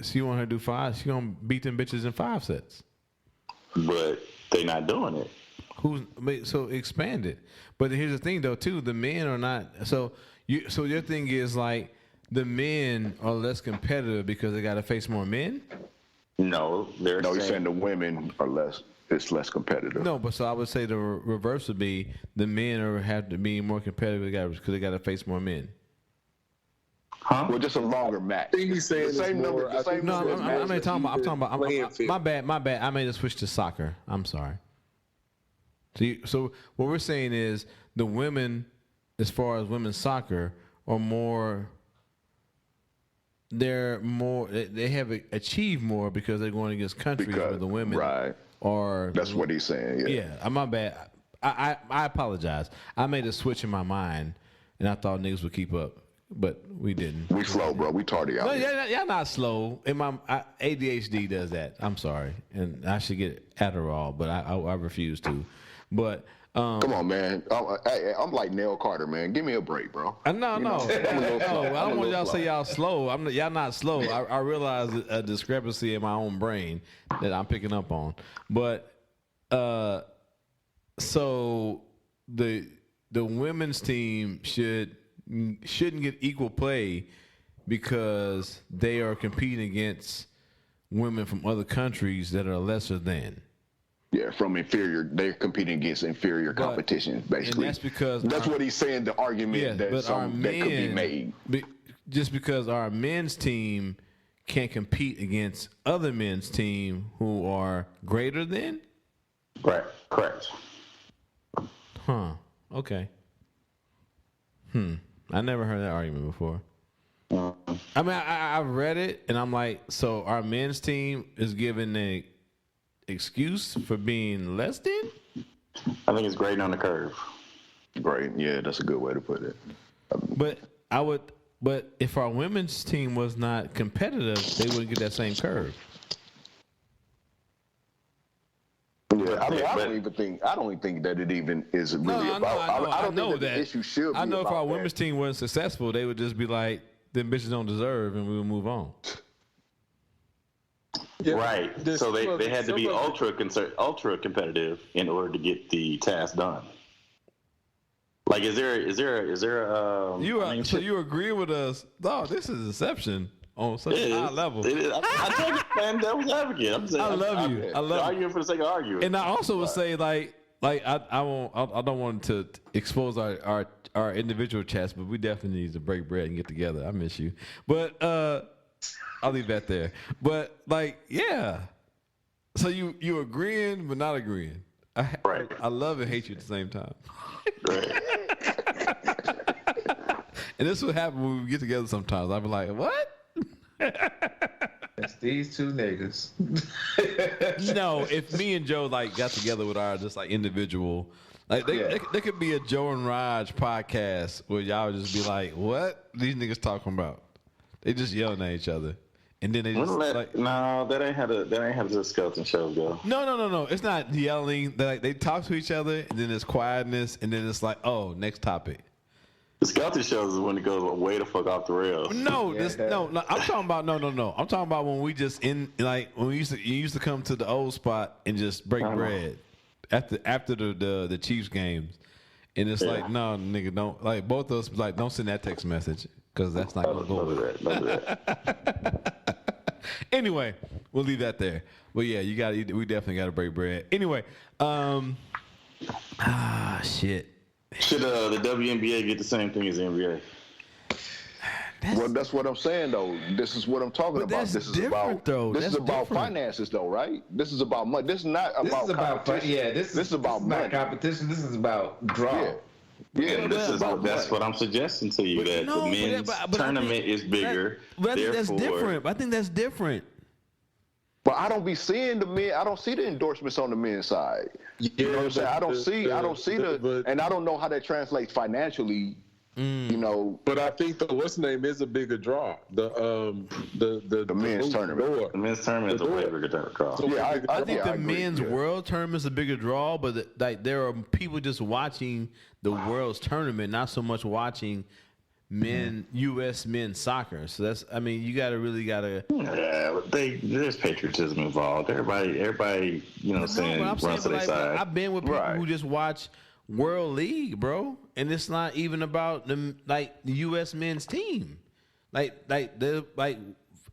She want her to do 5. She gonna beat them bitches in 5 sets. But they not doing it. So expand it. But here's the thing though too, the men are not. So your thing is like the men are less competitive because they got to face more men. No, he's saying the women are less. It's less competitive. No, but so I would say the reverse would be the men have to be more competitive because they got to face more men. Huh? Well, just a longer match. I think he's saying the same number. I'm talking about. My bad. I made a switch to soccer. I'm sorry. So what we're saying is the women, as far as women's soccer, are more. They have achieved more because they're going against countries where the women are. That's what he's saying. Yeah, my bad. I apologize. I made a switch in my mind, and I thought niggas would keep up, but we didn't. We slow, bro. We tardy out. No, y'all not slow. And my ADHD does that. I'm sorry, and I should get Adderall, but I refuse to. But come on, man. I'm like Nell Carter, man. Give me a break, bro. No. I don't want y'all to say y'all slow. Y'all not slow. I realize a discrepancy in my own brain that I'm picking up on. But so the women's team shouldn't get equal play because they are competing against women from other countries that are lesser than. Yeah, from inferior. They're competing against inferior competition, basically. And that's because that's what he's saying. The argument that could be made. Just because our men's team can't compete against other men's team who are greater than. Right. Correct. Huh. Okay. I never heard that argument before. I mean, I've read it, and I'm like, so our men's team is given the excuse for being less than? I think it's grading on the curve. Great, yeah, that's a good way to put it. But if our women's team was not competitive, they wouldn't get that same curve. Yeah, I mean, I don't even think that it even is really about. I don't know that the issue should be. I know if our women's team wasn't successful, they would just be like, "Them bitches don't deserve," and we would move on. Yeah, right. So they had to be ultra competitive in order to get the task done. Like, is there so you agree with us? No, this is deception on such a high level. I take it, man. Devil's advocate. I'm saying, I love you. I love arguing for the sake of arguing. And I also would say, like, like I won't. I don't want to expose our individual chats, but we definitely need to break bread and get together. I miss you, but I'll leave that there. But like, yeah. So you agreeing but not agreeing. I love and hate you at the same time. Right. And this will happen when we get together sometimes. I'll be like, what? It's these two niggas. No, if me and Joe like got together with our just like individual, like they could be a Joe and Raj podcast where y'all just be like, what these niggas talking about? They just yelling at each other. And then they just no, that ain't how the skeleton show go. No. It's not yelling. They talk to each other, and then there's quietness, and then it's like, oh, next topic. The skeleton shows is when it goes way the fuck off the rails. No. I'm talking about no. I'm talking about when we just when we used to come to the old spot and just break bread after the Chiefs games, and it's like, no, nigga, don't like both of us like don't send that text message because that's not gonna go. Don't do that. Anyway, we'll leave that there. But yeah, we definitely got to break bread. Anyway, shit. Should the WNBA get the same thing as the NBA? Well, that's what I'm saying though. This is what I'm talking about. This is about finances though, right? This is about money. This is not about competition. This is about money. Not competition. This is about draw. Yeah, that's what I'm suggesting to you, that the men's tournament is bigger. That's different. I think that's different. But I don't be seeing the men. I don't see the endorsements on the men's side. You know what I'm saying? I don't see and I don't know how that translates financially. You know, but I think the what's name is a bigger draw. The men's tournament. The men's tournament is a way bigger draw. So I think the men's world tournament is a bigger draw, but like there are people just watching the world's tournament, not so much watching U.S. men's soccer. So that's, I mean, you really gotta. Yeah, but there's patriotism involved. Everybody, saying runs to their side. I've been with people who just watch World League, bro, and it's not even about the U.S. men's team, and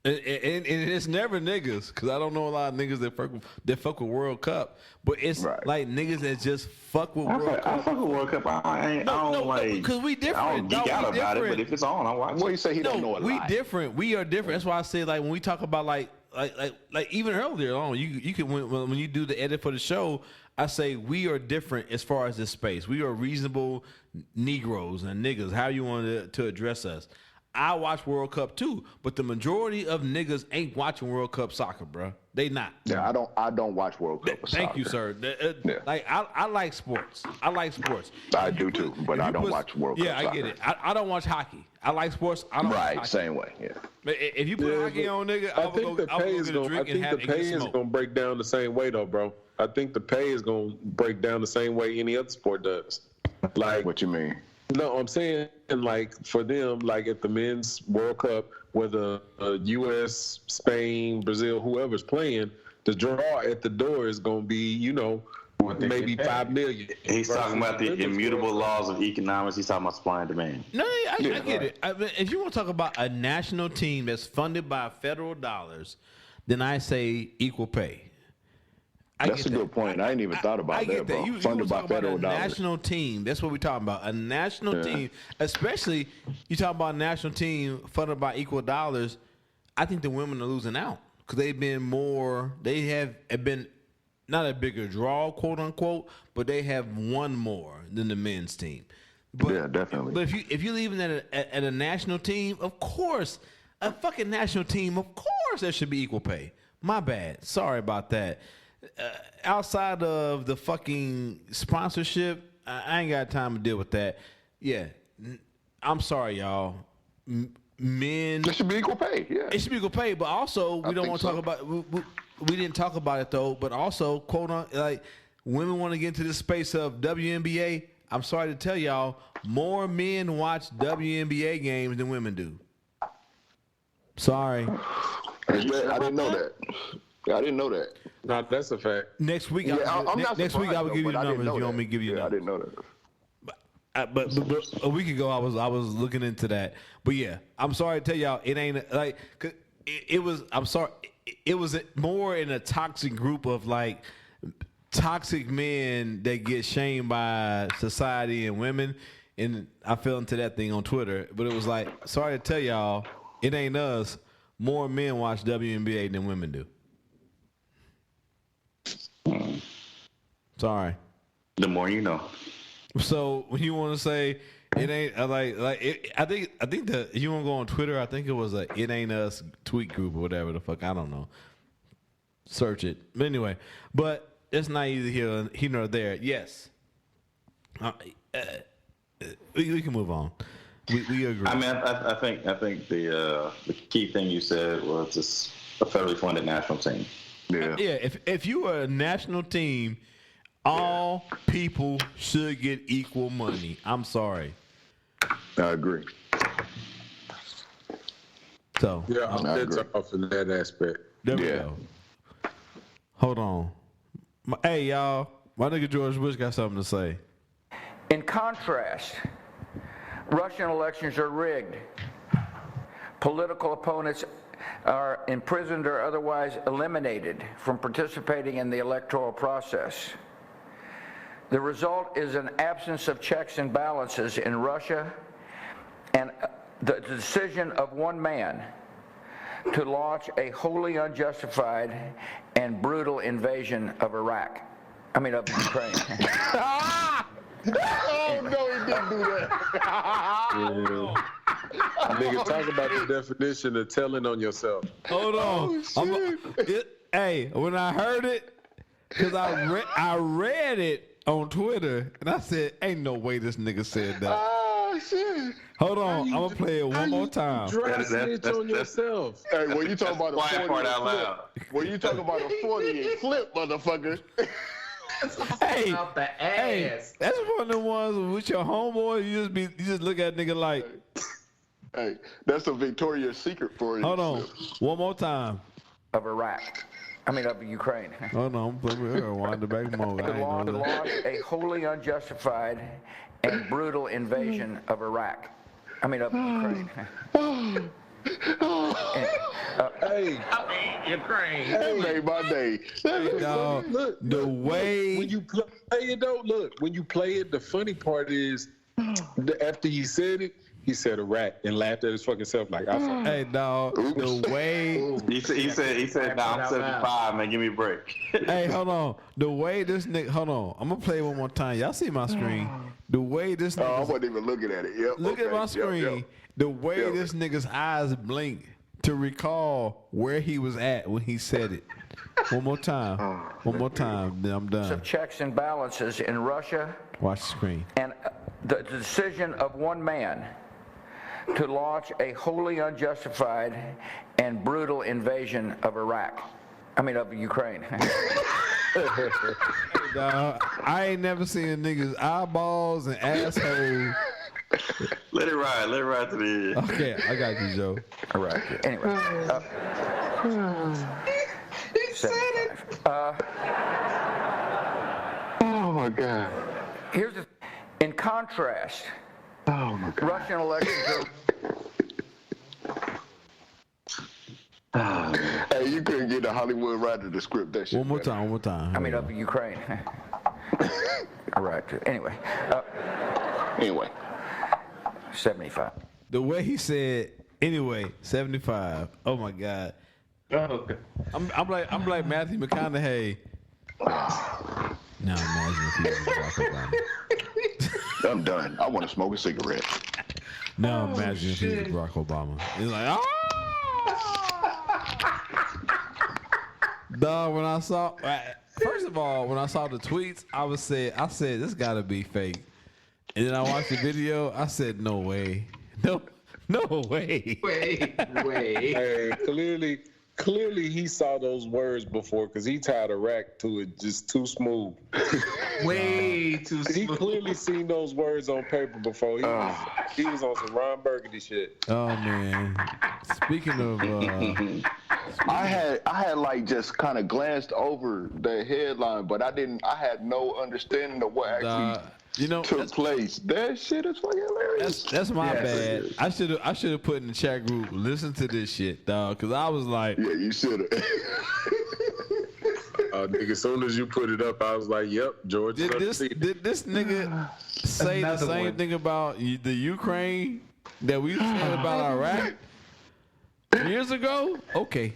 it's never niggas, because I don't know a lot of niggas that fuck with World Cup, but it's like niggas that just fuck with World Cup. I fuck with World Cup. I don't because we different. I don't geek out about it, but if it's on, I watch it. Well, you say he don't know a lot. We different. We are different. That's why I say like when we talk about like even earlier on, you can when you do the edit for the show, I say we are different as far as this space. We are reasonable Negroes and niggas, how you want to address us. I watch World Cup too, but the majority of niggas ain't watching World Cup soccer, bro. They not. Yeah, I don't watch World Cup soccer. Thank you, sir. Like I like sports. I do too, but I don't watch World Cup soccer. Yeah, I get it. I don't watch hockey. I like sports. I don't watch hockey. Same way. Yeah. If you put hockey on, nigga, I think the pay is gonna break down the same way though, bro. I think the pay is gonna break down the same way any other sport does. Like, what you mean? No, I'm saying like for them, like at the men's World Cup, whether U.S., Spain, Brazil, whoever's playing, the draw at the door is going to be, maybe 5 million. He's talking about the immutable laws of economics. He's talking about supply and demand. No, I get it. I mean, if you want to talk about a national team that's funded by federal dollars, then I say equal pay. That's a good point. I ain't even thought about that, bro. Funded by federal dollars. National team. That's what we're talking about. A national team, especially you talk about a national team funded by equal dollars. I think the women are losing out because they've been more. They have been not a bigger draw, quote unquote, but they have won more than the men's team. But, yeah, definitely. But if you're leaving at a national team, of course, a fucking national team, of course, there should be equal pay. My bad. Sorry about that. Outside of the fucking sponsorship, I ain't got time to deal with that. Yeah, I'm sorry, y'all. Men, it should be equal pay. Yeah, it should be equal pay. But also, we don't want to talk about. We didn't talk about it though. But also, quote on like women want to get into this space of WNBA. I'm sorry to tell y'all, more men watch WNBA games than women do. Sorry, I didn't know that. I didn't know that. No, that's a fact. Next week, next week I will give you the numbers. If you want me to give you the numbers. I didn't know that. But a week ago I was looking into that. But yeah, I'm sorry to tell y'all, it ain't like it was. I'm sorry, it was more in a toxic group of like toxic men that get shamed by society and women. And I fell into that thing on Twitter, but it was like, sorry to tell y'all, it ain't us. More men watch WNBA than women do. Sorry. The more you know. So when you want to say it ain't I think that you want to go on Twitter. I think it was a It Ain't Us tweet group or whatever the fuck. I don't know. Search it. But anyway, but it's not either here nor there. Yes. We can move on. We agree. I mean, I think the key thing you said was just a federally funded national team. Yeah. Yeah. If you are a national team, all people should get equal money. I'm sorry. I agree. So Yeah, I'm dead off in that aspect. there we go. Hold on. Hey y'all, my nigga George Bush got something to say. In contrast, Russian elections are rigged. Political opponents are imprisoned or otherwise eliminated from participating in the electoral process. The result is an absence of checks and balances in Russia and the decision of one man to launch a wholly unjustified and brutal invasion of Iraq. I mean, of Ukraine. Oh, no, he didn't do that. Nigga, talk about the definition of telling on yourself. Hold on. Hey, when I heard it, because I read it on Twitter, and I said, ain't no way this nigga said that. Oh, shit. Hold on. I'm going to play it one more time. Dry snitch on yourself. Hey, when you talk about a 40 part out loud. when you talk about a 40 and flip, motherfucker. Hey, Out the hey, ass. that's one of the ones with your homeboy. You just look at nigga like. Hey, that's a Victoria's Secret for you. Hold on, one more time. Of Iraq. I mean, of Ukraine. Hold on, rewind the back mode. To launch a wholly unjustified and brutal invasion of Iraq. I mean, of Ukraine. Hey, Ukraine. That made my day. Dog, look, the way when you play it though, when you play it, the funny part is after he said it, he said Iraq and laughed at his fucking self like I fucking. hey dog, the way He said, nah, I'm 75, man, give me a break. hey, hold on. The way this nigga, hold on. I'm gonna play it one more time. Y'all see my screen? The way this Oh, I nigga, wasn't even looking at it. Yep. look at my screen. Yep. The way Yep. this nigga's eyes blink to recall where he was at when he said it. One more time. One more time. Then I'm done. Of checks and balances in Russia Watch the screen. and the decision of one man to launch a wholly unjustified and brutal invasion of Iraq. I mean, of Ukraine. Dog, I ain't never seen a nigga's eyeballs and asshole. Let it ride to the end. Okay, I got you, Joe. All right. Anyway. 75. Oh my God. Here's the. In contrast, Oh my God. Russian elections are. Hey, you couldn't get a Hollywood writer to script that shit. One more better. time, one more time. I mean, of Ukraine. All right. Anyway. Anyway. 75. The way he said, anyway, 75. Oh my God. Okay. I'm like Matthew McConaughey. Now imagine if he was Barack Obama. I'm done. I want to smoke a cigarette. Now imagine if he was Barack Obama. He's like, oh! Dog, when I saw, first of all, when I saw the tweets, I said this gotta be fake. And then I watched the video. I said, no way, no way. Wait. Hey, clearly he saw those words before because he tied Iraq to it just too smooth. Way too He smooth. clearly seen those words on paper before. He was on some Ron Burgundy shit. Oh man. Speaking of, I had like just kind of glanced over the headline, but I had no understanding of what actually took place. That shit is fucking hilarious. that's my bad. I should have put in the chat group. Listen to this shit, dog, because I was like, Yeah, you should have. Nigga, as soon as you put it up, I was like, "Yep, George." Did this nigga say the same thing about the Ukraine that we said about Iraq years ago? Okay.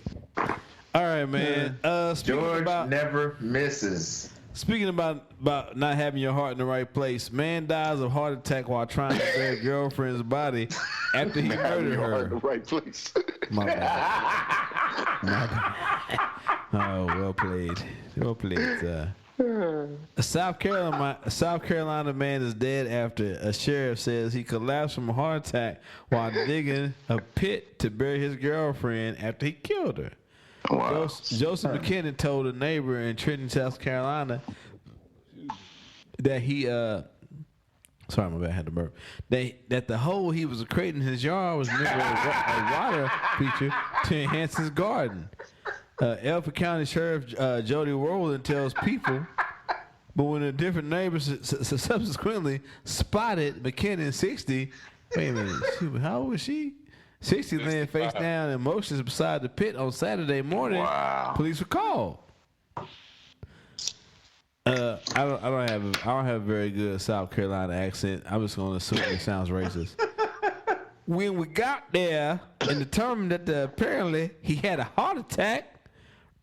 All right, man. George never misses. Speaking about not having your heart in the right place, man dies of heart attack while trying to save girlfriend's body after he murdered her. Heart in the right place. My bad. My bad. Oh, well played. Well played. A South Carolina man is dead after a sheriff says he collapsed from a heart attack while digging a pit to bury his girlfriend after he killed her. Wow. Joseph McKinnon told a neighbor in Trenton, South Carolina, that he sorry, my bad, I had to burp. That the hole he was creating in his yard was never a water feature to enhance his garden. Elford County Sheriff Jody Rowland tells people, but when a different neighbor subsequently spotted McKinnon, 60, wait a minute, how old was she? 60 laying face down and motionless beside the pit on Saturday morning. Wow. Police were called. I don't have a very good South Carolina accent. I'm just gonna assume it sounds racist. When we got there and determined that apparently he had a heart attack,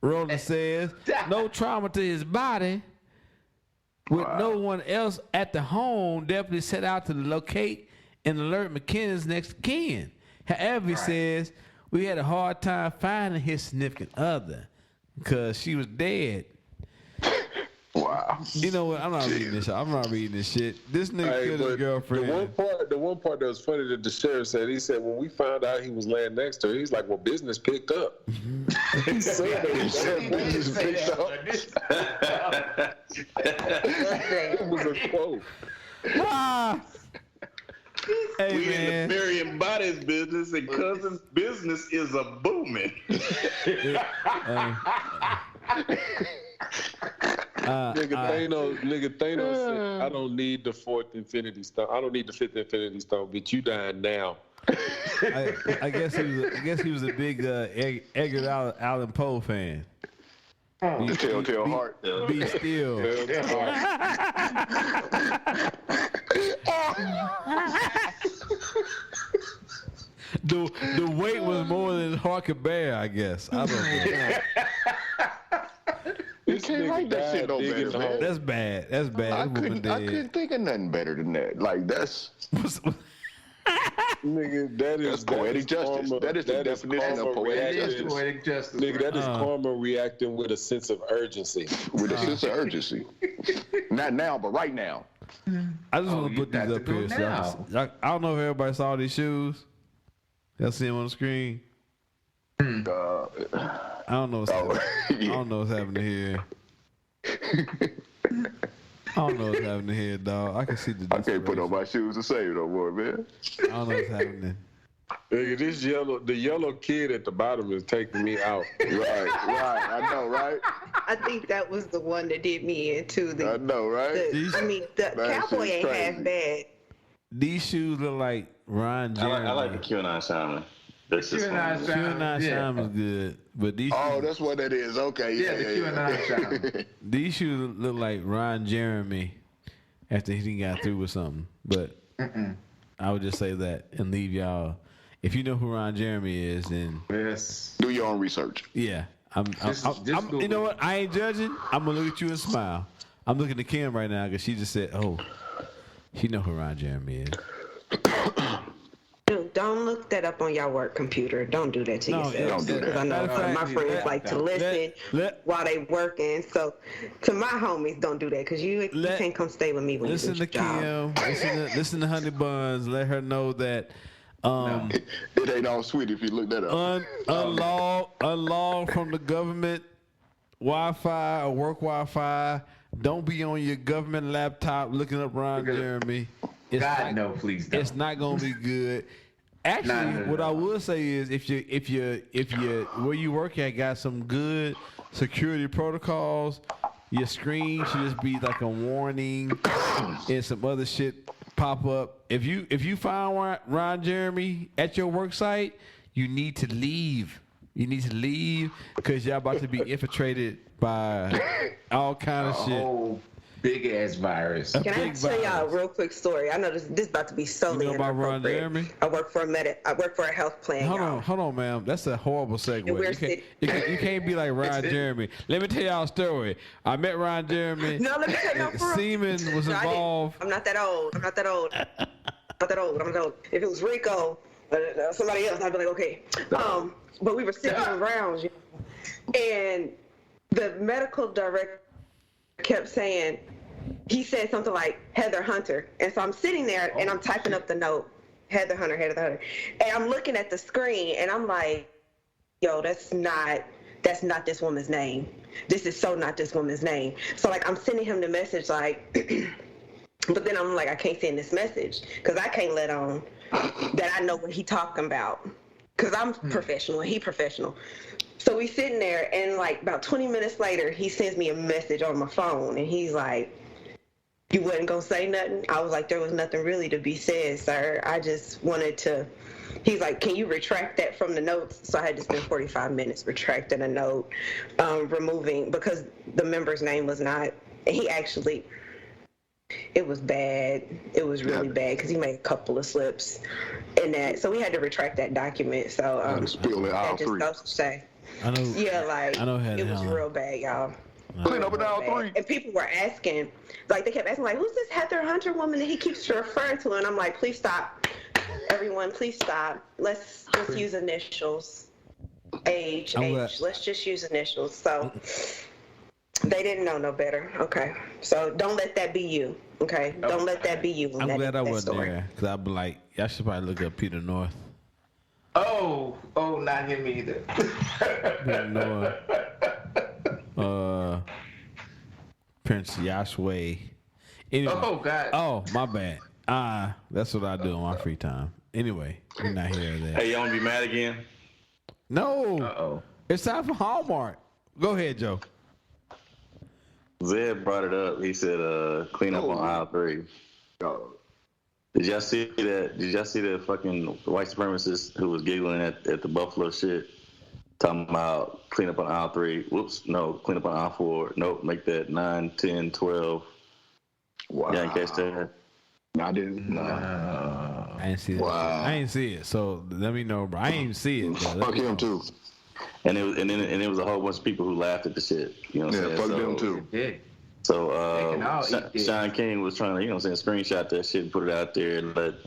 Rowland says, no trauma to his body. With no one else at the home, deputies set out to locate and alert McKinnon's next of kin. However, he says, we had a hard time finding his significant other because she was dead. Wow. You know what? I'm not reading this. I'm not reading this shit. This nigga killed his girlfriend. The one part that was funny that the sheriff said, he said, when we found out he was laying next to her, he's like, well, business picked up. He said business picked up. It was a quote. Hey, we in the burying bodies business, and cousin's business is a booming. Nigga Thanos said, I don't need the fourth Infinity Stone. I don't need the fifth Infinity Stone, but you dying now. I guess he was a big Edgar Allan Poe fan. Telltale Heart. Be still. The weight was more than his heart could bear, I guess. I don't know. You can't write that shit no better, man. That's bad. That's bad. I couldn't think of nothing better than that. Like, that's... Nigga, that's poetic justice. That is the definition of poetic justice. Nigga, that is karma reacting with a sense of urgency. With a sense of urgency. Not now, but right now. I just want to put these up here. So I don't know if everybody saw these shoes. Y'all see them on the screen? I don't know what's happening. I don't know what's happening here. I don't know what's happening here, dog. I can see the. I can't put on my shoes to save no more, man. I don't know what's happening. Nigga, the yellow kid at the bottom is taking me out. Right. I know, right? I think that was the one that did me in too. I know, right? The cowboy ain't half bad. These shoes look like Ron Jeremy. I like the QAnon Shaman. QAnon Shaman is good, but these. Oh, that's what that is. Okay, yeah. The QAnon Shaman. These shoes look like Ron Jeremy after he got through with something. But I would just say that and leave y'all. If you know who Ron Jeremy is, then do your own research. Yeah, you know what? I ain't judging. I'm gonna look at you and smile. I'm looking at Kim right now because she just said, "Oh, she know who Ron Jeremy is." Don't look that up on your work computer. Don't do that to yourself. Don't do that. Because I know my friends like to listen while they working. So to my homies, don't do that because you can't come stay with me when you do your job. Listen to Honey Buns. Let her know that it ain't all sweet if you look that up. Unlog from the government Wi-Fi or work Wi-Fi. Don't be on your government laptop looking up Ron Jeremy. Please don't. It's not gonna be good. Actually, what I will say is, if you where you work at got some good security protocols, your screen should just be like a warning and some other shit pop up. If you find Ron Jeremy at your work site, you need to leave. You need to leave because y'all about to be infiltrated by all kind of shit. Oh, big ass virus. Can I tell y'all a real quick story? I know this is about to be solely You know about Ron Jeremy? I work for a health plan. Hold on, ma'am. That's a horrible segue. You can't be like Ron Jeremy. Let me tell y'all a story. I met Ron Jeremy. No, let me tell you. Seaman was involved. I'm not that old. I'm not that old. If it was Rico, somebody else, I'd be like, okay. But we were sitting around, and the medical director kept saying, he said something like Heather Hunter, and so I'm sitting there and I'm typing up the note, Heather Hunter, and I'm looking at the screen and I'm like, yo, that's not this woman's name. This is so not this woman's name. So like I'm sending him the message like, but then I'm like, I can't send this message because I can't let on that I know what he talking about because I'm professional and he professional. So we sitting there, and like about 20 minutes later, he sends me a message on my phone, and he's like, "You wasn't gonna say nothing?" I was like, "There was nothing really to be said, sir. I just wanted to." He's like, "Can you retract that from the notes?" So I had to spend 45 minutes retracting a note, removing because the member's name was not. He actually, it was bad. It was really bad because he made a couple of slips in that. So we had to retract that document. So that just goes to say. I know. Yeah, like I know it was real bad, y'all. Clean up in aisle 3. And people were asking, like they kept asking, like, who's this Heather Hunter woman that he keeps referring to? And I'm like, please stop, everyone, please stop. Let's just use initials, age. Let's just use initials. So they didn't know no better. Okay, so don't let that be you. Okay, don't let that be you. I'm glad I wasn't there because I'd be like, y'all should probably look up Peter North. Oh, not him either. Prince Yashway. Anyway, oh God. Oh, my bad. That's what I do on my free time. Anyway, we're not here or there. Hey, y'all want to be mad again? No. It's time for Hallmark. Go ahead, Joe. Zed brought it up. He said, clean up on aisle 3. Did y'all see that? Did y'all see that fucking white supremacist who was giggling at the Buffalo shit? Talking about clean up on aisle 3. Whoops, no, clean up on aisle 4. Nope, make that 9, 10, 12. Wow. Y'all didn't catch that? I didn't. No. I didn't see it. Wow. I didn't see it. So let me know, bro. I didn't even see it. Fuck him too. And it was a whole bunch of people who laughed at the shit. You know what I'm saying? Fuck them too. Yeah. So Sean King was trying to, you know what I'm saying, screenshot that shit and put it out there and let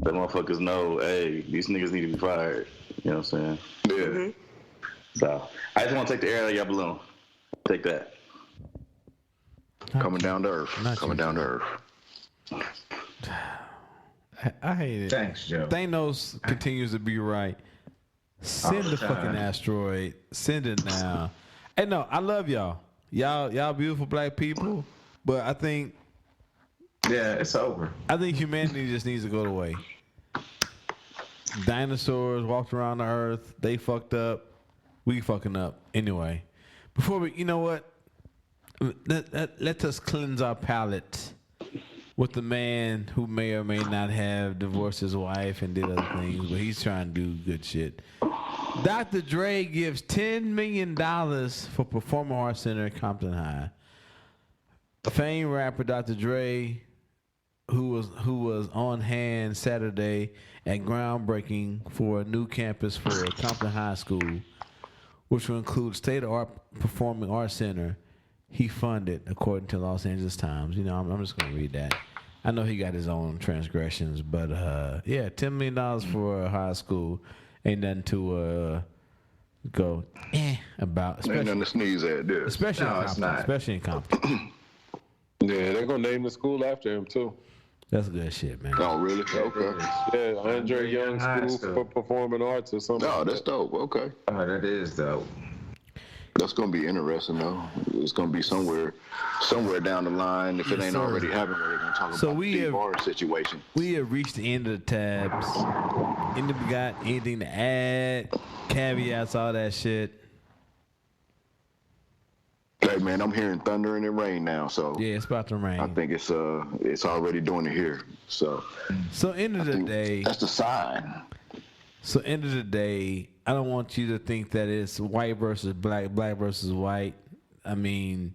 motherfuckers know, hey, these niggas need to be fired. You know what I'm saying? Yeah. Mm-hmm. So I just want to take the air out of your balloon. Take that. Coming down to earth. Coming down to earth. I hate it. Thanks, Joe. Thanos continues to be right. Send the fucking asteroid. Send it now. Hey, no, I love y'all. Y'all beautiful black people, but I think it's over. I think humanity just needs to go away. Dinosaurs walked around the earth. They fucked up. We fucking up. Anyway, before we, you know what? Let us cleanse our palate with the man who may or may not have divorced his wife and did other things, but he's trying to do good shit. Dr. Dre gives $10 million for Performing Arts Center at Compton High. Famed rapper Dr. Dre, who was on hand Saturday at groundbreaking for a new campus for Compton High School, which will include state-of-art Performing Arts Center. He funded, according to Los Angeles Times. You know, I'm just going to read that. I know he got his own transgressions, but yeah, $10 million for a high school ain't nothing to go about. Ain't nothing to sneeze at, dude. Especially in Compton. Yeah, they're gonna name the school after him too. That's good shit, man. Oh, really? Okay. Yeah, Andre Young School for Performing Arts or something. No, that's dope. Okay. Oh, that is dope. That's gonna be interesting though. It's gonna be somewhere down the line, if it ain't already happened, where they're gonna talk about the bar situation. We have reached the end of the tabs. Anybody got anything to add? Caveats, all that shit. Hey man, I'm hearing thunder and it rain now, so yeah, it's about to rain. I think it's already doing it here. So end of the day, that's the sign. So end of the day, I don't want you to think that it's white versus black, black versus white. I mean,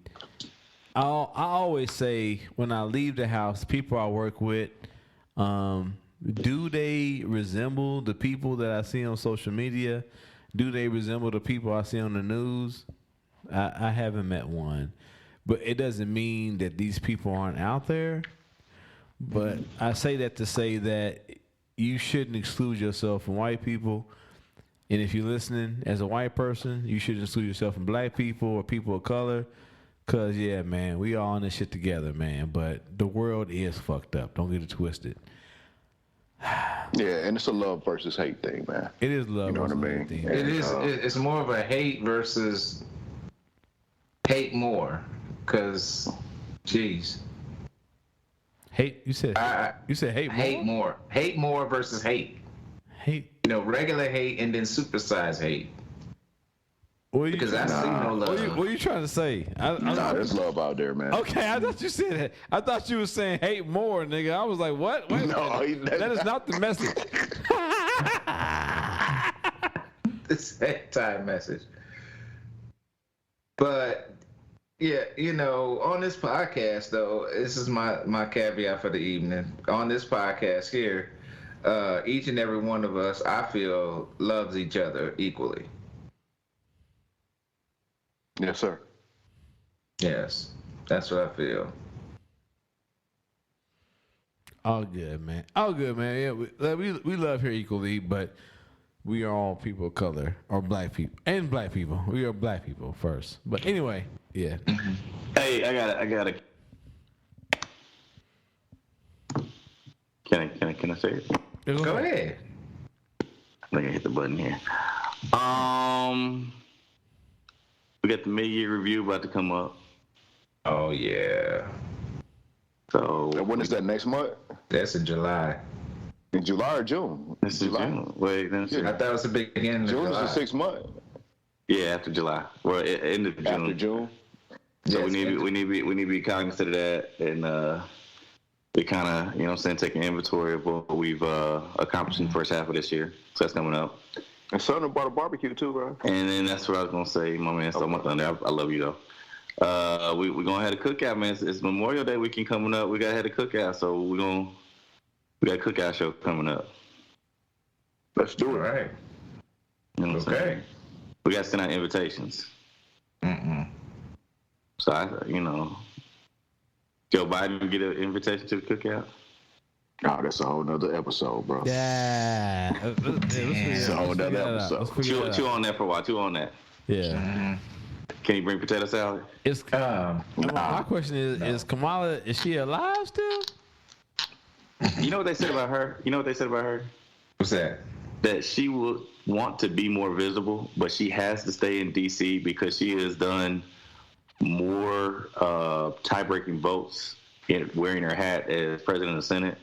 I always say when I leave the house, people I work with, do they resemble the people that I see on social media? Do they resemble the people I see on the news? I haven't met one. But it doesn't mean that these people aren't out there. But I say that to say that you shouldn't exclude yourself from white people. And if you're listening as a white person, you shouldn't exclude yourself from black people or people of color. Because, yeah, man, we all in this shit together, man. But the world is fucked up. Don't get it twisted. Yeah, and it's a love versus hate thing, man. It is love. You know what I mean? Thing. It is. It's more of a hate versus hate more, because, geez. Hate? You said hate more? Hate more. Hate more versus hate. Hate? You know, regular hate and then supersized hate. Because I see no love. What are you trying to say? Nah, there's love out there, man. Okay, I thought you said that. I thought you were saying hate more, nigga. I was like, what? Wait, no, that is not the message. It's anti message. But yeah, you know, on this podcast though, this is my caveat for the evening. On this podcast here, each and every one of us, I feel, loves each other equally. Yes, sir. Yes, that's what I feel. All good, man. All good, man. Yeah, we love here equally, but we are all people of color or black people and black people. We are black people first. But anyway, yeah. Hey, I got a. Can I say it? Go ahead. I think I hit the button here. We got the mid-year review about to come up. Oh yeah. So and when is that, next month? That's in July. In July or June? This is July. June. Wait, then I thought it was the beginning of June July. is the 6th month. Yeah, after July. Well, end of June. After June. So Yes, we need to be cognizant of that, and we kind of, you know what I'm saying, take an inventory of what we've accomplished in the first half of this year. So that's coming up. And Southern bought a barbecue too, bro. And then that's what I was gonna say, my man. So my thunder. I love you though. We're gonna have a cookout, man. It's Memorial Day weekend coming up. We gotta have a cookout, so we got a cookout show coming up. Let's do it. All right. You know what I'm saying? We got to send out invitations. So Joe Biden get an invitation to the cookout. Oh, that's a whole nother episode, bro. Yeah. It's a whole nother episode. Chew on that for a while. Chew on that. Yeah. Can you bring potato salad? My question is Kamala, is she alive still? You know what they said about her? What's that? That she would want to be more visible, but she has to stay in D.C. because she has done more tie-breaking votes in wearing her hat as president of the Senate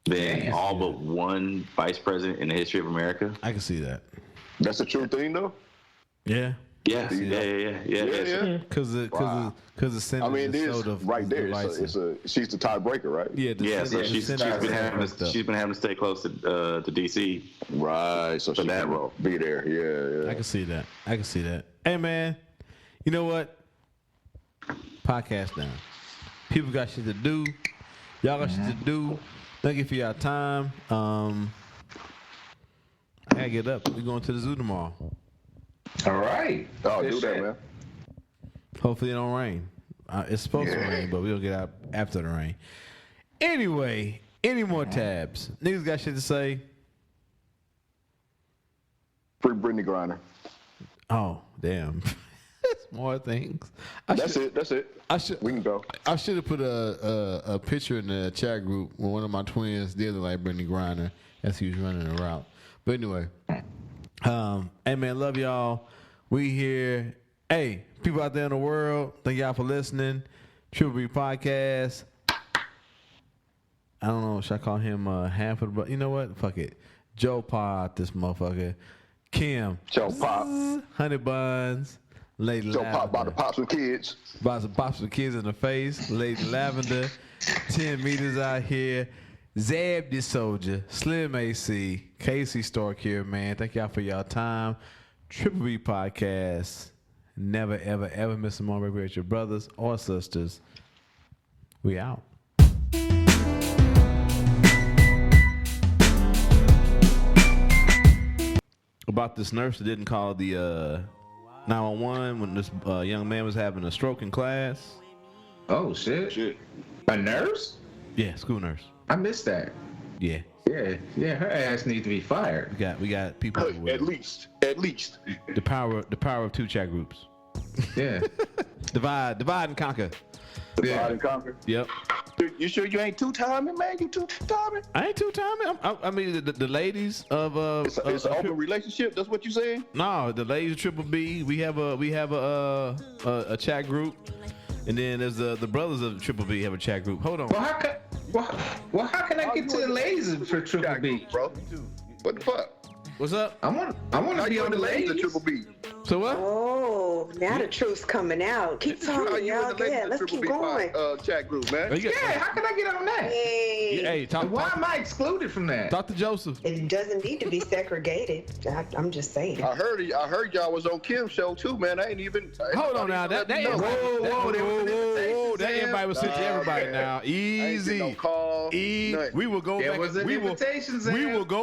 than all but one vice president in the history of America. I can see that. That's a true thing, though? Yeah. Yeah. Because the Senate. I mean, it is so right there. She's the tiebreaker, right? Yeah. So she's been having to stay close to DC. Right. So for she that can role. Be there. Yeah. I can see that. Hey, man, you know what? Podcast down. People got shit to do. Y'all got shit to do. Thank you for your time. I gotta get up. We going to the zoo tomorrow. All right. Oh, do that, man. Hopefully it don't rain. It's supposed to rain, but we'll get out after the rain. Anyway, any more tabs? Niggas got shit to say? Free Brittany Griner. Oh, damn. More things. That's it. We can go. I should have put a picture in the chat group where one of my twins did look like Brittany Griner as he was running the route. But anyway, hey man, love y'all. We here. Hey, people out there in the world, thank y'all for listening. Triple B Podcast. I don't know, should I call him Hanford? But you know what? Fuck it. Joe Pod, this motherfucker. Kim. Joe Pop. Honey Buns. Lady Joe Lavender. Pop about to pop some kids. About to pop some kids in the face. Lady Lavender. 10 meters out here. Zab the Soldier. Slim AC. Casey Stark here, man. Thank y'all for y'all time. Triple B Podcast. Never, ever, ever miss a moment with your brothers or sisters. We out. About this nurse that didn't call the 911 when this young man was having a stroke in class. Oh, shit. A nurse? Yeah, school nurse. I missed that. Yeah. Yeah, her ass needs to be fired. We got people At least. the power of two chat groups. Yeah. divide and conquer. Divide and conquer. Yep. You sure you ain't two-timing, man? You two-timing? I ain't two-timing. I mean, the ladies of It's an open relationship. That's what you saying? No, the ladies of Triple B. We have a chat group, and then there's the brothers of Triple B have a chat group. Hold on. Well, how can I get to the ladies for Triple B, bro? What the fuck? What's up? I want to be on the ladies. Triple B. So what? Oh, now the truth's coming out. Keep talking, y'all. Yeah, let's keep going. Chat group, man. Yeah, how can I get on that? Hey, why am I excluded from that? Talk to Joseph. It doesn't need to be segregated. I'm just saying. I heard y'all was on Kim's show too, man. I ain't even. Hold on now. That invite was sent to everybody now. Easy. No call, we will go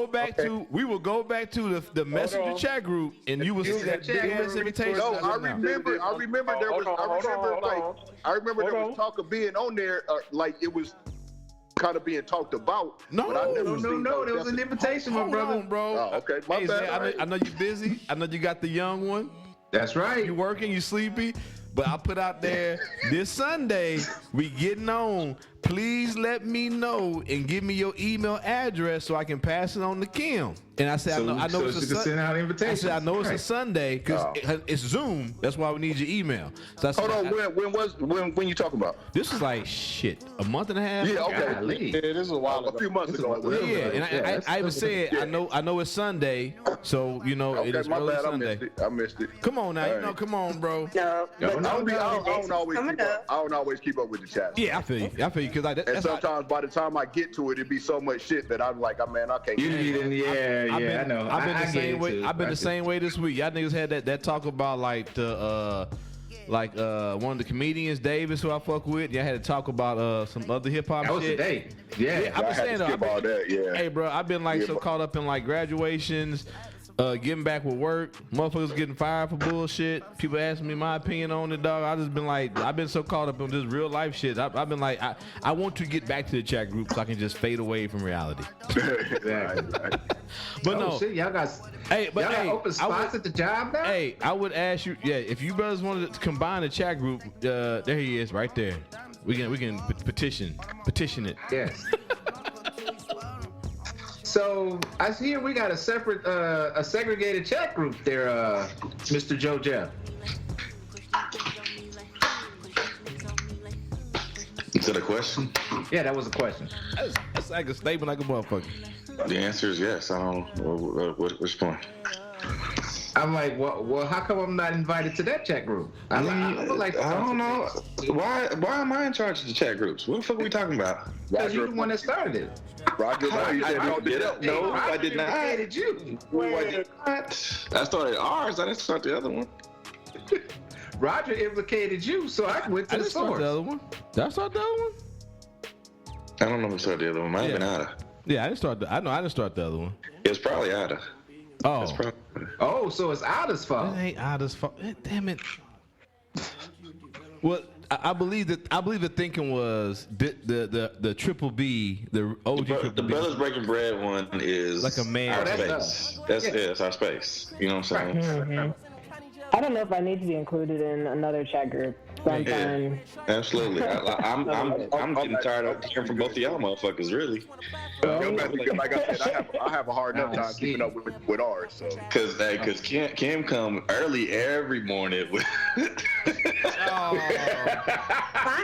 back. We will go back to the messenger chat group, and you will see that big ass invitation. No, I remember there was talk of being on there, like it was kind of being talked about. No, there was an invitation, my brother. Bro. Oh, okay, my bad. I know you're busy. I know you got the young one. That's right. You working, you sleepy. But I put out there this Sunday, we getting on. Please let me know and give me your email address so I can pass it on to Kim. And I said, I know it's a Sunday. I said, I know it's a Sunday because it's Zoom. That's why we need your email. So I said, hold on, when you talking about? This was like a month and a half. Yeah, okay. Yeah, this is a while ago. A few months ago. Yeah, and I even said, I know it's Sunday, so it is early Sunday. I missed it. Come on now, come on, bro. No, I don't always keep up with the chat. Yeah, I feel you. And sometimes by the time I get to it, it'd be so much shit that I'm like, man, I can't. I know. I've been the same way. I've been the same way this week. Y'all niggas had that talk about like the one of the comedians, Davis, who I fuck with. Y'all had to talk about some other hip hop shit. That was today. Yeah, I've been saying that. Hey, bro, I've been like so caught up in like graduations. Getting back with work, motherfuckers getting fired for bullshit. People asking me my opinion on it, dog. I just been like, I've been so caught up in this real life shit. I've been like, I want to get back to the chat group so I can just fade away from reality. But no, shit, y'all got open spots at the job now. Hey, I would ask you, if you brothers wanted to combine the chat group, there he is, right there. We can petition it. Yes. So I see here we got a separate, a segregated chat group there, Mr. Joe Jeff. Is that a question? Yeah, that was a question. That's like a statement like a motherfucker. The answer is yes. I don't know. Which point? I'm like, well, how come I'm not invited to that chat group? I don't know. Why am I in charge of the chat groups? What the fuck are we talking about? Because you're the one that started it. Roger, no, I did not. I did you. I started ours. I didn't start the other one. Roger implicated you, so I went to the source. Did I start the other one? I don't know if I started the other one. Might have been Ada. Yeah, I didn't start the other one. It's probably Ada. Oh, so it's Ada's fault. It ain't Ada's fault. Damn it. Well, I believe the thinking was the Triple B, the OG Triple B. The Brothers Breaking Bread one is like a man. Our space. That's our space. You know what I'm saying? Mm-hmm. I don't know if I need to be included in another chat group. Sometime. Yeah, absolutely. I'm getting tired of hearing from both of y'all motherfuckers, really. Like I said, I have a hard enough time keeping up with ours. So. Cause Kim come early every morning. Fine,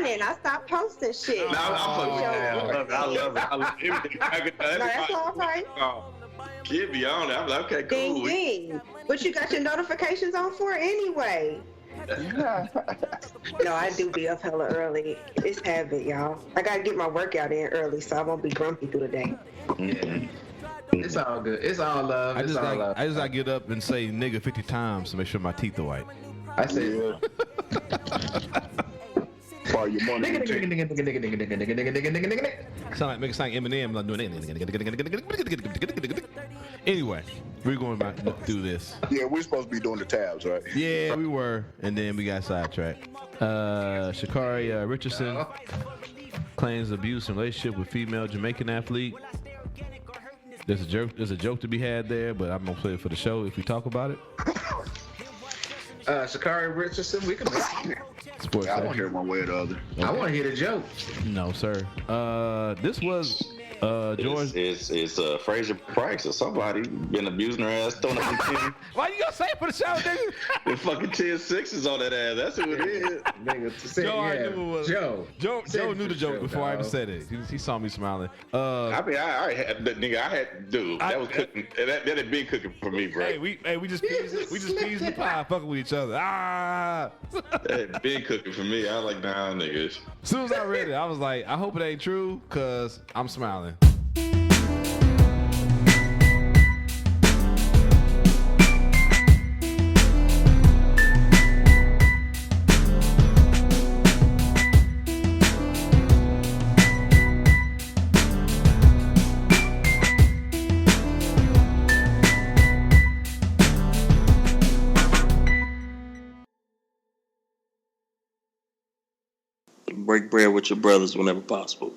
and I stopped posting shit. No, I love it. No, that's all right. Kim be on it. I'm like, okay, cool. Ding. What you got your notifications on for anyway? No, I do be up hella early. It's habit, y'all. I gotta get my workout in early so I won't be grumpy through the day. Mm-hmm. It's all good. It's all love. I just like get up and say nigga 50 times to make sure my teeth are white. I said. Yeah. Borrow your money. Nigga. Sound like Eminem like doing it. Anyway, we're going back through this. Yeah, we're supposed to be doing the tabs, right? Yeah, we were, and then we got sidetracked. Sha'Carri Richardson claims abuse in relationship with female Jamaican athlete. There's a joke to be had there, but I'm gonna play it for the show if we talk about it. Sha'Carri Richardson, we can make it. Sports I don't hear one way or the other. I want to hear the joke. No, sir. This was George. It's Fraser Price or somebody been abusing her ass, throwing up some titties. Why you gonna say it for the show, nigga? The fucking 10-6s on that ass. That's who it is. Nigga, Joe already knew it was. Joe knew the joke before I even said it. He saw me smiling. I mean, I had that was cooking. That had been cooking for me, bro. Hey, we just peas in the pie, fucking with each other. That had been cooking for me. I was like, nah, niggas. As soon as I read it, I was like, I hope it ain't true, cause I'm smiling. Break bread with your brothers whenever possible.